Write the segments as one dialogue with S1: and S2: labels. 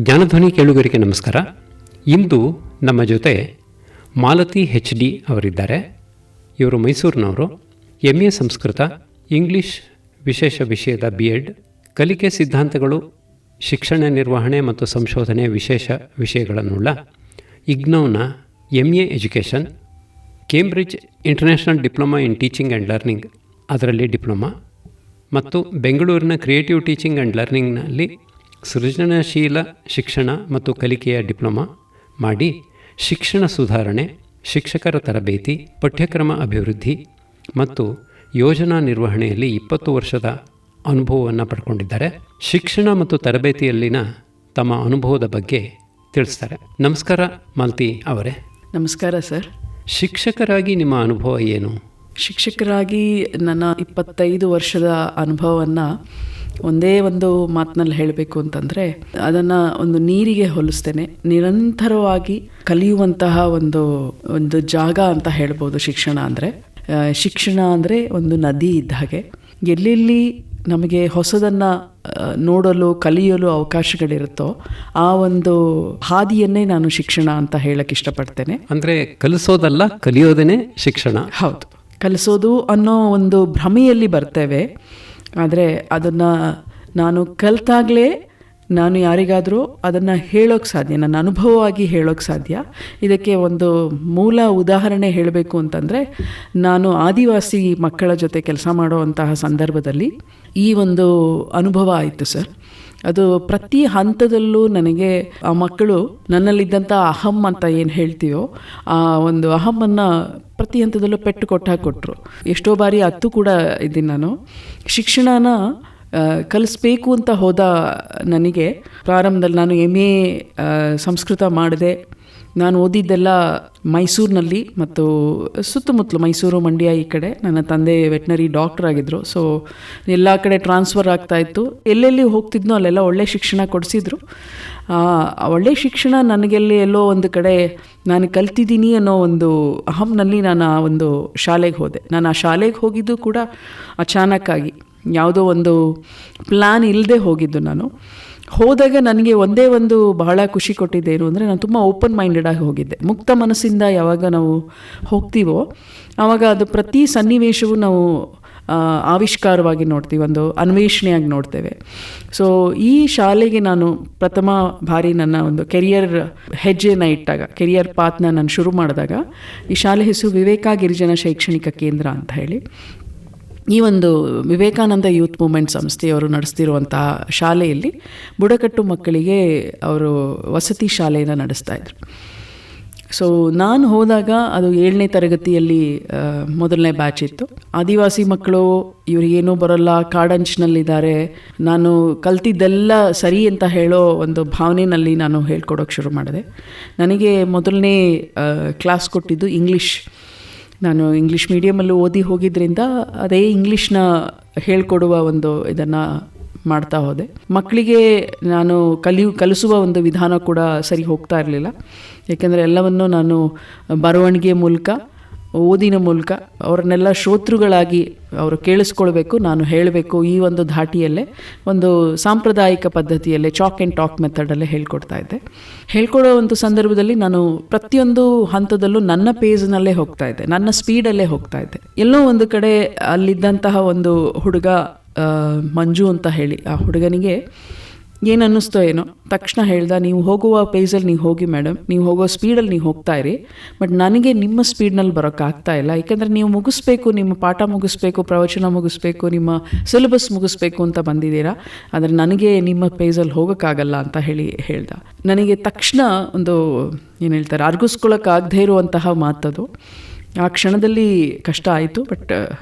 S1: ಜ್ಞಾನಧ್ವನಿ ಕೇಳುಗರಿಗೆ ನಮಸ್ಕಾರ. ಇಂದು ನಮ್ಮ ಜೊತೆ ಮಾಲತಿ HD ಅವರಿದ್ದಾರೆ. ಇವರು ಮೈಸೂರಿನವರು. MA ಸಂಸ್ಕೃತ, ಇಂಗ್ಲಿಷ್ ವಿಶೇಷ ವಿಷಯದ BEd, ಕಲಿಕೆ ಸಿದ್ಧಾಂತಗಳು, ಶಿಕ್ಷಣ ನಿರ್ವಹಣೆ ಮತ್ತು ಸಂಶೋಧನೆ ವಿಶೇಷ ವಿಷಯಗಳನ್ನುಳ್ಳ IGNOUನ MA education, Cambridge international diploma in teaching and learning ಅದರಲ್ಲಿ ಡಿಪ್ಲೊಮಾ, ಮತ್ತು ಬೆಂಗಳೂರಿನ ಕ್ರಿಯೇಟಿವ್ ಟೀಚಿಂಗ್ ಆ್ಯಂಡ್ ಲರ್ನಿಂಗ್ನಲ್ಲಿ ಸೃಜನಶೀಲ ಶಿಕ್ಷಣ ಮತ್ತು ಕಲಿಕೆಯ ಡಿಪ್ಲೊಮಾ ಮಾಡಿ ಶಿಕ್ಷಣ ಸುಧಾರಣೆ, ಶಿಕ್ಷಕರ ತರಬೇತಿ, ಪಠ್ಯಕ್ರಮ ಅಭಿವೃದ್ಧಿ ಮತ್ತು ಯೋಜನಾ ನಿರ್ವಹಣೆಯಲ್ಲಿ 20 ವರ್ಷದ ಅನುಭವವನ್ನು ಪಡ್ಕೊಂಡಿದ್ದಾರೆ. ಶಿಕ್ಷಣ ಮತ್ತು ತರಬೇತಿಯಲ್ಲಿನ ತಮ್ಮ ಅನುಭವದ ಬಗ್ಗೆ ತಿಳಿಸ್ತಾರೆ. ನಮಸ್ಕಾರ ಮಾಲತಿ ಅವರೇ.
S2: ನಮಸ್ಕಾರ ಸರ್.
S1: ಶಿಕ್ಷಕರಾಗಿ ನಿಮ್ಮ ಅನುಭವ ಏನು?
S2: ಶಿಕ್ಷಕರಾಗಿ ನನ್ನ 25 ವರ್ಷದ ಅನುಭವವನ್ನು ಒಂದೇ ಒಂದು ಮಾತಿನಲ್ಲಿ ಹೇಳಬೇಕು ಅಂತಂದರೆ ಅದನ್ನು ಒಂದು ನೀರಿಗೆ ಹೋಲಿಸ್ತೇನೆ. ನಿರಂತರವಾಗಿ ಕಲಿಯುವಂತಹ ಒಂದು ಜಾಗ ಅಂತ ಹೇಳ್ಬೋದು ಶಿಕ್ಷಣ ಅಂದರೆ. ಶಿಕ್ಷಣ ಅಂದರೆ ಒಂದು ನದಿ ಇದ್ದ ಹಾಗೆ. ಎಲ್ಲೆಲ್ಲಿ ನಮಗೆ ಹೊಸದನ್ನು ನೋಡಲು ಕಲಿಯಲು ಅವಕಾಶಗಳಿರುತ್ತೋ ಆ ಒಂದು ಹಾದಿಯನ್ನೇ ನಾನು ಶಿಕ್ಷಣ ಅಂತ ಹೇಳಕ್ಕೆ ಇಷ್ಟಪಡ್ತೇನೆ.
S1: ಅಂದರೆ ಕಲಿಸೋದಲ್ಲ, ಕಲಿಯೋದೇ ಶಿಕ್ಷಣ.
S2: ಹೌದು, ಕಲಿಸೋದು ಅನ್ನೋ ಒಂದು ಭ್ರಮೆಯಲ್ಲಿ ಬರ್ತೇವೆ. ಆದರೆ ಅದನ್ನು ನಾನು ಕಲಿತಾಗಲೇ ನಾನು ಯಾರಿಗಾದರೂ ಅದನ್ನು ಹೇಳೋಕ್ಕೆ ಸಾಧ್ಯ, ನನ್ನ ಅನುಭವವಾಗಿ ಹೇಳೋಕ್ಕೆ ಸಾಧ್ಯ. ಇದಕ್ಕೆ ಒಂದು ಮೂಲ ಉದಾಹರಣೆ ಹೇಳಬೇಕು ಅಂತಂದರೆ, ನಾನು ಆದಿವಾಸಿ ಮಕ್ಕಳ ಜೊತೆ ಕೆಲಸ ಮಾಡುವಂತಹ ಸಂದರ್ಭದಲ್ಲಿ ಈ ಒಂದು ಅನುಭವ ಆಯಿತು ಸರ್. ಅದು ಪ್ರತಿ ಹಂತದಲ್ಲೂ ನನಗೆ ಆ ಮಕ್ಕಳು ನನ್ನಲ್ಲಿದ್ದಂಥ ಅಹಂ ಅಂತ ಏನು ಹೇಳ್ತೀವೋ ಆ ಒಂದು ಅಹಮ್ಮನ್ನು ಪ್ರತಿ ಹಂತದಲ್ಲೂ ಪೆಟ್ಟು ಕೊಟ್ಟರು. ಎಷ್ಟೋ ಬಾರಿ ಅತ್ತು ಕೂಡ ಇದ್ದೀನಿ ನಾನು. ಶಿಕ್ಷಣನ ಕಲಿಸ್ಬೇಕು ಅಂತ ಹೋದ ನನಗೆ ಪ್ರಾರಂಭದಲ್ಲಿ ನಾನು MA ಸಂಸ್ಕೃತ ಮಾಡಿದೆ. ನಾನು ಓದಿದ್ದೆಲ್ಲ ಮೈಸೂರಿನಲ್ಲಿ ಮತ್ತು ಸುತ್ತಮುತ್ತಲು ಮೈಸೂರು, ಮಂಡ್ಯ ಈ ಕಡೆ. ನನ್ನ ತಂದೆ ವೆಟ್ನರಿ ಡಾಕ್ಟರ್ ಆಗಿದ್ದರು. ಸೊ ಎಲ್ಲ ಕಡೆ ಟ್ರಾನ್ಸ್ಫರ್ ಆಗ್ತಾಯಿತ್ತು. ಎಲ್ಲೆಲ್ಲಿ ಹೋಗ್ತಿದ್ನೋ ಅಲ್ಲೆಲ್ಲ ಒಳ್ಳೆ ಶಿಕ್ಷಣ ಕೊಡಿಸಿದ್ರು. ಒಳ್ಳೆ ಶಿಕ್ಷಣ ನನಗೆಲ್ಲಿ ಎಲ್ಲೋ ಒಂದು ಕಡೆ ನಾನು ಕಲ್ತಿದ್ದೀನಿ ಅನ್ನೋ ಒಂದು ಅಹಂನಲ್ಲಿ ನಾನು ಆ ಒಂದು ಶಾಲೆಗೆ ಹೋದೆ. ನಾನು ಆ ಶಾಲೆಗೆ ಹೋಗಿದ್ದು ಕೂಡ ಅಚಾನಕ್ಕಾಗಿ, ಯಾವುದೋ ಒಂದು ಪ್ಲ್ಯಾನ್ ಇಲ್ಲದೆ ಹೋಗಿದ್ದು. ನಾನು ಹೋದಾಗ ನನಗೆ ಒಂದೇ ಒಂದು ಬಹಳ ಖುಷಿ ಕೊಟ್ಟಿದ್ದೇನು ಅಂದರೆ, ನಾನು ತುಂಬ ಓಪನ್ ಮೈಂಡೆಡಾಗಿ ಹೋಗಿದ್ದೆ. ಮುಕ್ತ ಮನಸ್ಸಿಂದ ಯಾವಾಗ ನಾವು ಹೋಗ್ತೀವೋ ಆವಾಗ ಅದು ಪ್ರತಿ ಸನ್ನಿವೇಶವೂ ನಾವು ಆವಿಷ್ಕಾರವಾಗಿ ನೋಡ್ತೀವಿ, ಒಂದು ಅನ್ವೇಷಣೆಯಾಗಿ ನೋಡ್ತೇವೆ. ಸೊ ಈ ಶಾಲೆಗೆ ನಾನು ಪ್ರಥಮ ಬಾರಿ ನನ್ನ ಒಂದು ಕೆರಿಯರ್ ಹೆಜ್ಜೆನ ಇಟ್ಟಾಗ, ಕೆರಿಯರ್ ಪಾತ್ನ ನಾನು ಶುರು ಮಾಡಿದಾಗ, ಈ ಶಾಲೆ ಹೆಸರು ವಿವೇಕ ಗಿರಿಜನ ಶೈಕ್ಷಣಿಕ ಕೇಂದ್ರ ಅಂತ ಹೇಳಿ. ಈ ಒಂದು ವಿವೇಕಾನಂದ ಯೂತ್ ಮೂವ್ಮೆಂಟ್ ಸಂಸ್ಥೆಯವರು ನಡೆಸ್ತಿರುವಂತಹ ಶಾಲೆಯಲ್ಲಿ ಬುಡಕಟ್ಟು ಮಕ್ಕಳಿಗೆ ಅವರು ವಸತಿ ಶಾಲೆಯನ್ನು ನಡೆಸ್ತಾಯಿದ್ರು. ಸೊ ನಾನು ಹೋದಾಗ ಅದು 7ನೇ ತರಗತಿಯಲ್ಲಿ ಮೊದಲನೇ ಬ್ಯಾಚ್ ಇತ್ತು. ಆದಿವಾಸಿ ಮಕ್ಕಳು, ಇವರಿಗೇನೂ ಬರೋಲ್ಲ, ಕಾಡಂಚಿನಲ್ಲಿದ್ದಾರೆ, ನಾನು ಕಲ್ತಿದ್ದೆಲ್ಲ ಸರಿ ಅಂತ ಹೇಳೋ ಒಂದು ಭಾವನೆಯಲ್ಲಿ ನಾನು ಹೇಳ್ಕೊಡೋಕ್ಕೆ ಶುರು ಮಾಡಿದೆ. ನನಗೆ ಮೊದಲನೇ ಕ್ಲಾಸ್ ಕೊಟ್ಟಿದ್ದು ಇಂಗ್ಲೀಷ್. ನಾನು ಇಂಗ್ಲೀಷ್ ಮೀಡಿಯಮಲ್ಲಿ ಓದಿ ಹೋಗಿದ್ದರಿಂದ ಅದೇ ಇಂಗ್ಲೀಷ್ನ ಹೇಳ್ಕೊಡುವ ಒಂದು ಇದನ್ನು ಮಾಡ್ತಾ ಹೋದೆ. ಮಕ್ಕಳಿಗೆ ನಾನು ಕಲಿಸುವ ಒಂದು ವಿಧಾನ ಕೂಡ ಸರಿ ಹೋಗ್ತಾ ಇರಲಿಲ್ಲ. ಏಕೆಂದರೆ ಎಲ್ಲವನ್ನು ನಾನು ಬರವಣಿಗೆ ಮೂಲಕ, ಓದಿನ ಮೂಲಕ ಅವ್ರನ್ನೆಲ್ಲ ಶ್ರೋತೃಗಳಾಗಿ ಅವರು ಕೇಳಿಸ್ಕೊಳ್ಬೇಕು, ನಾನು ಹೇಳಬೇಕು. ಈ ಒಂದು ಧಾಟಿಯಲ್ಲೇ ಒಂದು ಸಾಂಪ್ರದಾಯಿಕ ಪದ್ಧತಿಯಲ್ಲೇ ಚಾಕ್ ಆ್ಯಂಡ್ ಟಾಕ್ ಮೆಥಡಲ್ಲೇ ಹೇಳ್ಕೊಡ್ತಾ ಇದ್ದೆ. ಹೇಳ್ಕೊಡೋ ಒಂದು ಸಂದರ್ಭದಲ್ಲಿ ನಾನು ಪ್ರತಿಯೊಂದು ಹಂತದಲ್ಲೂ ನನ್ನ ಪೇಜ್ನಲ್ಲೇ ಹೋಗ್ತಾ ಇದ್ದೆ, ನನ್ನ ಸ್ಪೀಡಲ್ಲೇ ಹೋಗ್ತಾ ಇದ್ದೆ. ಎಲ್ಲೋ ಒಂದು ಕಡೆ ಅಲ್ಲಿದ್ದಂತಹ ಒಂದು ಹುಡುಗ ಮಂಜು ಅಂತ ಹೇಳಿ, ಆ ಹುಡುಗನಿಗೆ ಏನು ಅನ್ನಿಸ್ತೋ ಏನೋ, ತಕ್ಷಣ ಹೇಳ್ದ, ನೀವು ಹೋಗುವ ಪೇಜಲ್ಲಿ ನೀವು ಹೋಗಿ ಮೇಡಮ್, ನೀವು ಹೋಗೋ ಸ್ಪೀಡಲ್ಲಿ ನೀವು ಹೋಗ್ತಾ ಇರಿ, ಬಟ್ ನನಗೆ ನಿಮ್ಮ ಸ್ಪೀಡ್ನಲ್ಲಿ ಬರೋಕ್ಕಾಗ್ತಾ ಇಲ್ಲ. ಯಾಕೆಂದರೆ ನೀವು ಮುಗಿಸ್ಬೇಕು, ನಿಮ್ಮ ಪಾಠ ಮುಗಿಸ್ಬೇಕು, ಪ್ರವಚನ ಮುಗಿಸ್ಬೇಕು, ನಿಮ್ಮ ಸಿಲೆಬಸ್ ಮುಗಿಸ್ಬೇಕು ಅಂತ ಬಂದಿದ್ದೀರಾ, ಆದರೆ ನನಗೆ ನಿಮ್ಮ ಪೇಜಲ್ಲಿ ಹೋಗೋಕ್ಕಾಗಲ್ಲ ಅಂತ ಹೇಳ್ದ. ನನಗೆ ತಕ್ಷಣ ಒಂದು ಏನು ಹೇಳ್ತಾರೆ, ಅರ್ಗಿಸ್ಕೊಳ್ಳೋಕ್ಕಾಗದೇ ಇರುವಂತಹ ಮಾತದು. ಆ ಕ್ಷಣದಲ್ಲಿ ಕಷ್ಟ ಆಯಿತು. ಬಟ್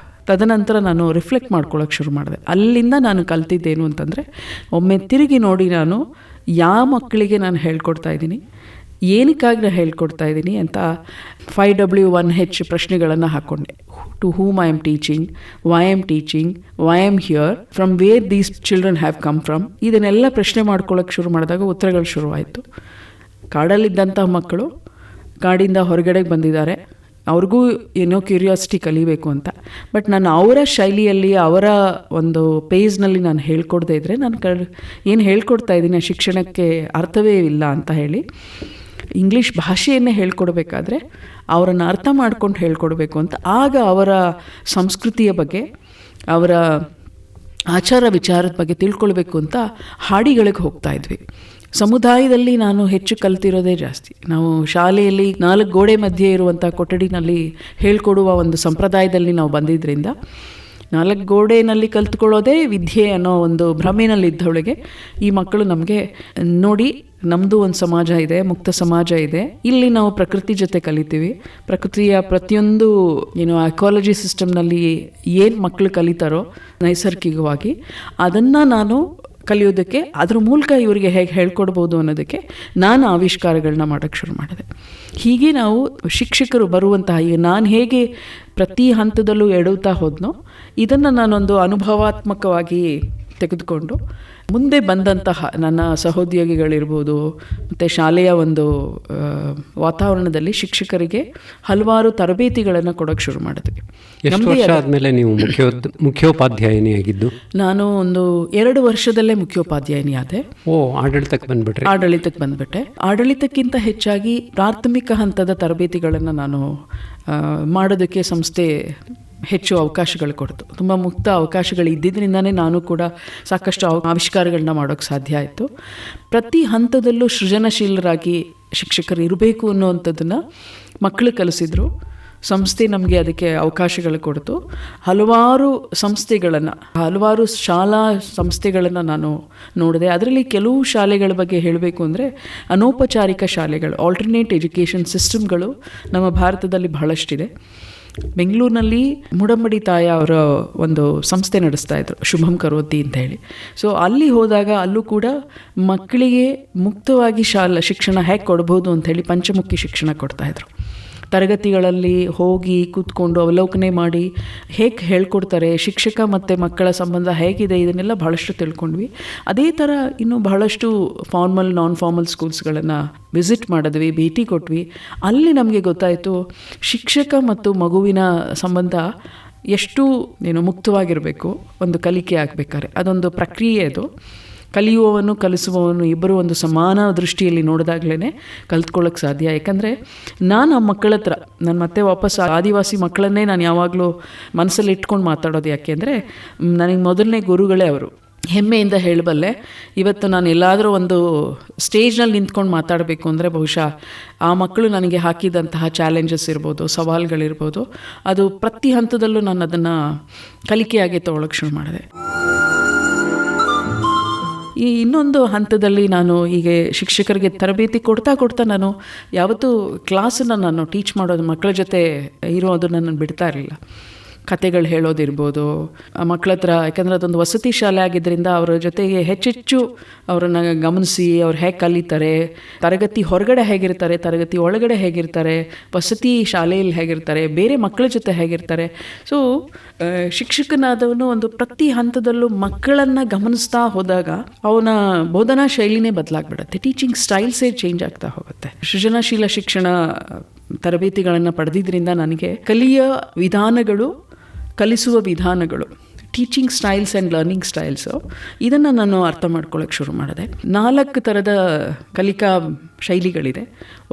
S2: ತದನಂತರ ನಾನು ರಿಫ್ಲೆಕ್ಟ್ ಮಾಡ್ಕೊಳ್ಳೋಕೆ ಶುರು ಮಾಡಿದೆ. ಅಲ್ಲಿಂದ ನಾನು ಕಲ್ತಿದ್ದೇನು ಅಂತಂದರೆ, ಒಮ್ಮೆ ತಿರುಗಿ ನೋಡಿ ನಾನು ಯಾವ ಮಕ್ಕಳಿಗೆ ನಾನು ಹೇಳ್ಕೊಡ್ತಾ ಇದ್ದೀನಿ, ಏನಕ್ಕಾಗಿ ನಾನು ಹೇಳ್ಕೊಡ್ತಾ ಇದ್ದೀನಿ ಅಂತ 5W1H ಪ್ರಶ್ನೆಗಳನ್ನು ಹಾಕ್ಕೊಂಡೆ. To whom I am teaching, why am teaching, why am here, from where these children have come from. ಇದನ್ನೆಲ್ಲ ಪ್ರಶ್ನೆ ಮಾಡ್ಕೊಳ್ಳೋಕೆ ಶುರು ಮಾಡಿದಾಗ ಉತ್ತರಗಳು ಶುರುವಾಯಿತು. ಕಾಡಲ್ಲಿದ್ದಂಥ ಮಕ್ಕಳು ಕಾಡಿಂದ ಹೊರಗಡೆಗೆ ಬಂದಿದ್ದಾರೆ, ಅವ್ರಿಗೂ ಏನೋ ಕ್ಯೂರಿಯಾಸಿಟಿ ಕಲಿಬೇಕು ಅಂತ. ಬಟ್ ನಾನು ಅವರ ಶೈಲಿಯಲ್ಲಿ ಅವರ ಒಂದು ಪೇಜ್ನಲ್ಲಿ ನಾನು ಹೇಳ್ಕೊಡದೇ ಇದ್ದರೆ ನಾನು ಏನು ಹೇಳ್ಕೊಡ್ತಾ ಇದ್ದೀನಿ ಆ ಶಿಕ್ಷಣಕ್ಕೆ ಅರ್ಥವೇ ಇಲ್ಲ ಅಂತ ಹೇಳಿ ಇಂಗ್ಲೀಷ್ ಭಾಷೆಯನ್ನೇ ಹೇಳ್ಕೊಡ್ಬೇಕಾದ್ರೆ ಅವರನ್ನು ಅರ್ಥ ಮಾಡ್ಕೊಂಡು ಹೇಳ್ಕೊಡ್ಬೇಕು ಅಂತ. ಆಗ ಅವರ ಸಂಸ್ಕೃತಿಯ ಬಗ್ಗೆ, ಅವರ ಆಚಾರ ವಿಚಾರದ ಬಗ್ಗೆ ತಿಳ್ಕೊಳ್ಬೇಕು ಅಂತ ಹಾಡಿಗಳಿಗೆ ಹೋಗ್ತಾ ಇದ್ವಿ. ಸಮುದಾಯದಲ್ಲಿ ನಾನು ಹೆಚ್ಚು ಕಲ್ತಿರೋದೇ ಜಾಸ್ತಿ. ನಾವು ಶಾಲೆಯಲ್ಲಿ 4 ಗೋಡೆ ಮಧ್ಯೆ ಇರುವಂಥ ಕೊಠಡಿನಲ್ಲಿ ಹೇಳ್ಕೊಡುವ ಒಂದು ಸಂಪ್ರದಾಯದಲ್ಲಿ ನಾವು ಬಂದಿದ್ದರಿಂದ 4 ಗೋಡೆಯಲ್ಲಿ ಕಲ್ತ್ಕೊಳ್ಳೋದೇ ವಿದ್ಯೆ ಅನ್ನೋ ಒಂದು ಭ್ರಮೆನಲ್ಲಿದ್ದವಳಿಗೆ ಈ ಮಕ್ಕಳು ನಮಗೆ ನೋಡಿ ನಮ್ಮದು ಒಂದು ಸಮಾಜ ಇದೆ, ಮುಕ್ತ ಸಮಾಜ ಇದೆ, ಇಲ್ಲಿ ನಾವು ಪ್ರಕೃತಿ ಜೊತೆ ಕಲಿತೀವಿ, ಪ್ರಕೃತಿಯ ಪ್ರತಿಯೊಂದು ಎಕಾಲಜಿ ಸಿಸ್ಟಮ್ನಲ್ಲಿ ಏನು ಮಕ್ಕಳು ಕಲಿತಾರೋ ನೈಸರ್ಗಿಕವಾಗಿ ಅದನ್ನು ನಾನು ಕಲಿಯೋದಕ್ಕೆ, ಅದ್ರ ಮೂಲಕ ಇವರಿಗೆ ಹೇಗೆ ಹೇಳ್ಕೊಡ್ಬೋದು ಅನ್ನೋದಕ್ಕೆ ನಾನು ಆವಿಷ್ಕಾರಗಳನ್ನ ಮಾಡೋಕ್ಕೆ ಶುರು ಮಾಡಿದೆ. ಹೀಗೆ ನಾವು ಶಿಕ್ಷಕರು ಬರುವಂತಹ, ಈಗ ನಾನು ಹೇಗೆ ಪ್ರತಿ ಹಂತದಲ್ಲೂ ಎಡುತ್ತಾ ಹೋದ್ನೋ ಇದನ್ನು ನಾನೊಂದು ಅನುಭವಾತ್ಮಕವಾಗಿ ತೆಗೆದುಕೊಂಡು ಮುಂದೆ ಬಂದಂತಹ ನನ್ನ ಸಹೋದ್ಯೋಗಿಗಳಿರ್ಬೋದು ಮತ್ತು ಶಾಲೆಯ ಒಂದು ವಾತಾವರಣದಲ್ಲಿ ಶಿಕ್ಷಕರಿಗೆ ಹಲವಾರು ತರಬೇತಿಗಳನ್ನು ಕೊಡೋಕ್ಕೆ ಶುರು ಮಾಡಿದ್ವಿ.
S1: ಎಷ್ಟು ವರ್ಷ ಆದಮೇಲೆ ನೀವು ಮುಖ್ಯೋಪಾಧ್ಯಾಯಿನಿಯಾಗಿದ್ದು?
S2: ನಾನು ಒಂದು 2 ವರ್ಷದಲ್ಲೇ ಮುಖ್ಯೋಪಾಧ್ಯಾಯಿನಿ ಆದೆ.
S1: ಆಡಳಿತಕ್ಕೆ
S2: ಬಂದ್ಬಿಟ್ಟೆ. ಆಡಳಿತಕ್ಕಿಂತ ಹೆಚ್ಚಾಗಿ ಪ್ರಾಥಮಿಕ ಹಂತದ ತರಬೇತಿಗಳನ್ನು ನಾನು ಮಾಡೋದಕ್ಕೆ ಸಂಸ್ಥೆ ಹೆಚ್ಚು ಅವಕಾಶಗಳು ಕೊಡ್ತು. ತುಂಬ ಮುಕ್ತ ಅವಕಾಶಗಳು ಇದ್ದಿದ್ದರಿಂದನೇ ನಾನು ಕೂಡ ಸಾಕಷ್ಟು ಆವಿಷ್ಕಾರಗಳನ್ನ ಮಾಡೋಕ್ಕೆ ಸಾಧ್ಯ ಆಯಿತು. ಪ್ರತಿ ಹಂತದಲ್ಲೂ ಸೃಜನಶೀಲರಾಗಿ ಶಿಕ್ಷಕರು ಇರಬೇಕು ಅನ್ನೋವಂಥದ್ದನ್ನು ಮಕ್ಕಳು ಕಲಿಸಿದ್ರು. ಸಂಸ್ಥೆ ನಮಗೆ ಅದಕ್ಕೆ ಅವಕಾಶಗಳು ಕೊಡ್ತು. ಹಲವಾರು ಶಾಲಾ ಸಂಸ್ಥೆಗಳನ್ನು ನಾನು ನೋಡಿದೆ. ಅದರಲ್ಲಿ ಕೆಲವು ಶಾಲೆಗಳ ಬಗ್ಗೆ ಹೇಳಬೇಕು ಅಂದರೆ ಅನೌಪಚಾರಿಕ ಶಾಲೆಗಳು, ಆಲ್ಟರ್ನೇಟ್ ಎಜುಕೇಷನ್ ಸಿಸ್ಟಮ್ಗಳು ನಮ್ಮ ಭಾರತದಲ್ಲಿ ಬಹಳಷ್ಟಿದೆ. ಬೆಂಗಳೂರಿನಲ್ಲಿ ಮುಡಂಬಡಿ ತಾಯ ಅವರ ಒಂದು ಸಂಸ್ಥೆ ನಡೆಸ್ತಾ ಇದ್ರು, ಶುಭಂ ಕರೋತಿ ಅಂತ ಹೇಳಿ. ಸೊ ಅಲ್ಲಿ ಹೋದಾಗ ಅಲ್ಲೂ ಕೂಡ ಮಕ್ಕಳಿಗೆ ಮುಕ್ತವಾಗಿ ಶಿಕ್ಷಣ ಹೇಗೆ ಕೊಡ್ಬೋದು ಅಂಥೇಳಿ ಪಂಚಮುಖಿ ಶಿಕ್ಷಣ ಕೊಡ್ತಾಯಿದ್ರು. ತರಗತಿಗಳಲ್ಲಿ ಹೋಗಿ ಕೂತ್ಕೊಂಡು ಅವಲೋಕನೆ ಮಾಡಿ ಹೇಗೆ ಹೇಳ್ಕೊಡ್ತಾರೆ, ಶಿಕ್ಷಕ ಮತ್ತು ಮಕ್ಕಳ ಸಂಬಂಧ ಹೇಗಿದೆ, ಇದನ್ನೆಲ್ಲ ಬಹಳಷ್ಟು ತಿಳ್ಕೊಂಡ್ವಿ. ಅದೇ ಥರ ಇನ್ನೂ ಬಹಳಷ್ಟು ಫಾರ್ಮಲ್ ನಾನ್ ಫಾರ್ಮಲ್ ಸ್ಕೂಲ್ಸ್ಗಳನ್ನು ವಿಸಿಟ್ ಮಾಡಿದ್ವಿ, ಭೇಟಿ ಕೊಟ್ವಿ. ಅಲ್ಲಿ ನಮಗೆ ಗೊತ್ತಾಯಿತು ಶಿಕ್ಷಕ ಮತ್ತು ಮಗುವಿನ ಸಂಬಂಧ ಎಷ್ಟು ಮುಕ್ತವಾಗಿರಬೇಕು ಒಂದು ಕಲಿಕೆ ಆಗಬೇಕಾದ್ರೆ. ಅದೊಂದು ಪ್ರಕ್ರಿಯೆ. ಅದು ಕಲಿಯುವವನು ಕಲಿಸುವವನು ಇಬ್ಬರು ಒಂದು ಸಮಾನ ದೃಷ್ಟಿಯಲ್ಲಿ ನೋಡಿದಾಗಲೇ ಕಲ್ತ್ಕೊಳ್ಳೋಕ್ಕೆ ಸಾಧ್ಯ. ಯಾಕಂದರೆ ನಾನು ಆ ಮಕ್ಕಳ ಹತ್ರ ಮತ್ತೆ ವಾಪಸ್ ಆದಿವಾಸಿ ಮಕ್ಕಳನ್ನೇ ನಾನು ಯಾವಾಗಲೂ ಮನಸ್ಸಲ್ಲಿ ಇಟ್ಕೊಂಡು ಮಾತಾಡೋದು. ಯಾಕೆ ಅಂದರೆ ನನಗೆ ಮೊದಲನೇ ಗುರುಗಳೇ ಅವರು. ಹೆಮ್ಮೆಯಿಂದ ಹೇಳಬಲ್ಲೆ, ಇವತ್ತು ನಾನು ಎಲ್ಲಾದರೂ ಒಂದು ಸ್ಟೇಜ್ನಲ್ಲಿ ನಿಂತ್ಕೊಂಡು ಮಾತಾಡಬೇಕು ಅಂದರೆ ಬಹುಶಃ ಆ ಮಕ್ಕಳು ನನಗೆ ಹಾಕಿದಂತಹ ಚಾಲೆಂಜಸ್ ಇರ್ಬೋದು, ಸವಾಲುಗಳಿರ್ಬೋದು, ಅದು ಪ್ರತಿ ಹಂತದಲ್ಲೂ ನಾನು ಅದನ್ನು ಕಲಿಕೆಯಾಗಿ ತೊಗೊಳಕ್ಕೆ ಶುರು ಮಾಡಿದೆ. ಈ ಇನ್ನೊಂದು ಹಂತದಲ್ಲಿ ನಾನು ಹೀಗೆ ಶಿಕ್ಷಕರಿಗೆ ತರಬೇತಿ ಕೊಡ್ತಾ ನಾನು ಯಾವತ್ತೂ ಕ್ಲಾಸನ್ನು ನಾನು ಟೀಚ್ ಮಾಡೋದು, ಮಕ್ಕಳ ಜೊತೆ ಇರೋದನ್ನು ನಾನು ಬಿಡ್ತಾ ಇರಲಿಲ್ಲ. ಕತೆಗಳು ಹೇಳೋದಿರ್ಬೋದು ಆ ಮಕ್ಕಳ ಹತ್ರ. ಯಾಕಂದರೆ ಅದೊಂದು ವಸತಿ ಶಾಲೆ ಆಗಿದ್ದರಿಂದ ಅವರ ಜೊತೆಗೆ ಹೆಚ್ಚೆಚ್ಚು ಅವರನ್ನು ಗಮನಿಸಿ ಅವ್ರು ಹೇಗೆ ಕಲಿತಾರೆ, ತರಗತಿ ಹೊರಗಡೆ ಹೇಗಿರ್ತಾರೆ, ತರಗತಿ ಒಳಗಡೆ ಹೇಗಿರ್ತಾರೆ, ವಸತಿ ಶಾಲೆಯಲ್ಲಿ ಹೇಗಿರ್ತಾರೆ, ಬೇರೆ ಮಕ್ಕಳ ಜೊತೆ ಹೇಗಿರ್ತಾರೆ. ಸೊ ಶಿಕ್ಷಕನಾದವನು ಒಂದು ಪ್ರತಿ ಹಂತದಲ್ಲೂ ಮಕ್ಕಳನ್ನು ಗಮನಿಸ್ತಾ ಹೋದಾಗ ಅವನ ಬೋಧನಾ ಶೈಲಿನೇ ಬದಲಾಗ್ಬಿಡುತ್ತೆ, ಟೀಚಿಂಗ್ ಸ್ಟೈಲ್ಸೇ ಚೇಂಜ್ ಆಗ್ತಾ ಹೋಗುತ್ತೆ. ಸೃಜನಶೀಲ ಶಿಕ್ಷಣ ತರಬೇತಿಗಳನ್ನು ಪಡೆದಿದ್ದರಿಂದ ನನಗೆ ಕಲಿಸುವ ವಿಧಾನಗಳು, teaching styles and learning styles, ಇದನ್ನು ನಾನು ಅರ್ಥ ಮಾಡ್ಕೊಳ್ಳೋಕ್ಕೆ ಶುರು ಮಾಡಿದೆ. 4 ಥರದ ಕಲಿಕಾ ಶೈಲಿಗಳಿದೆ.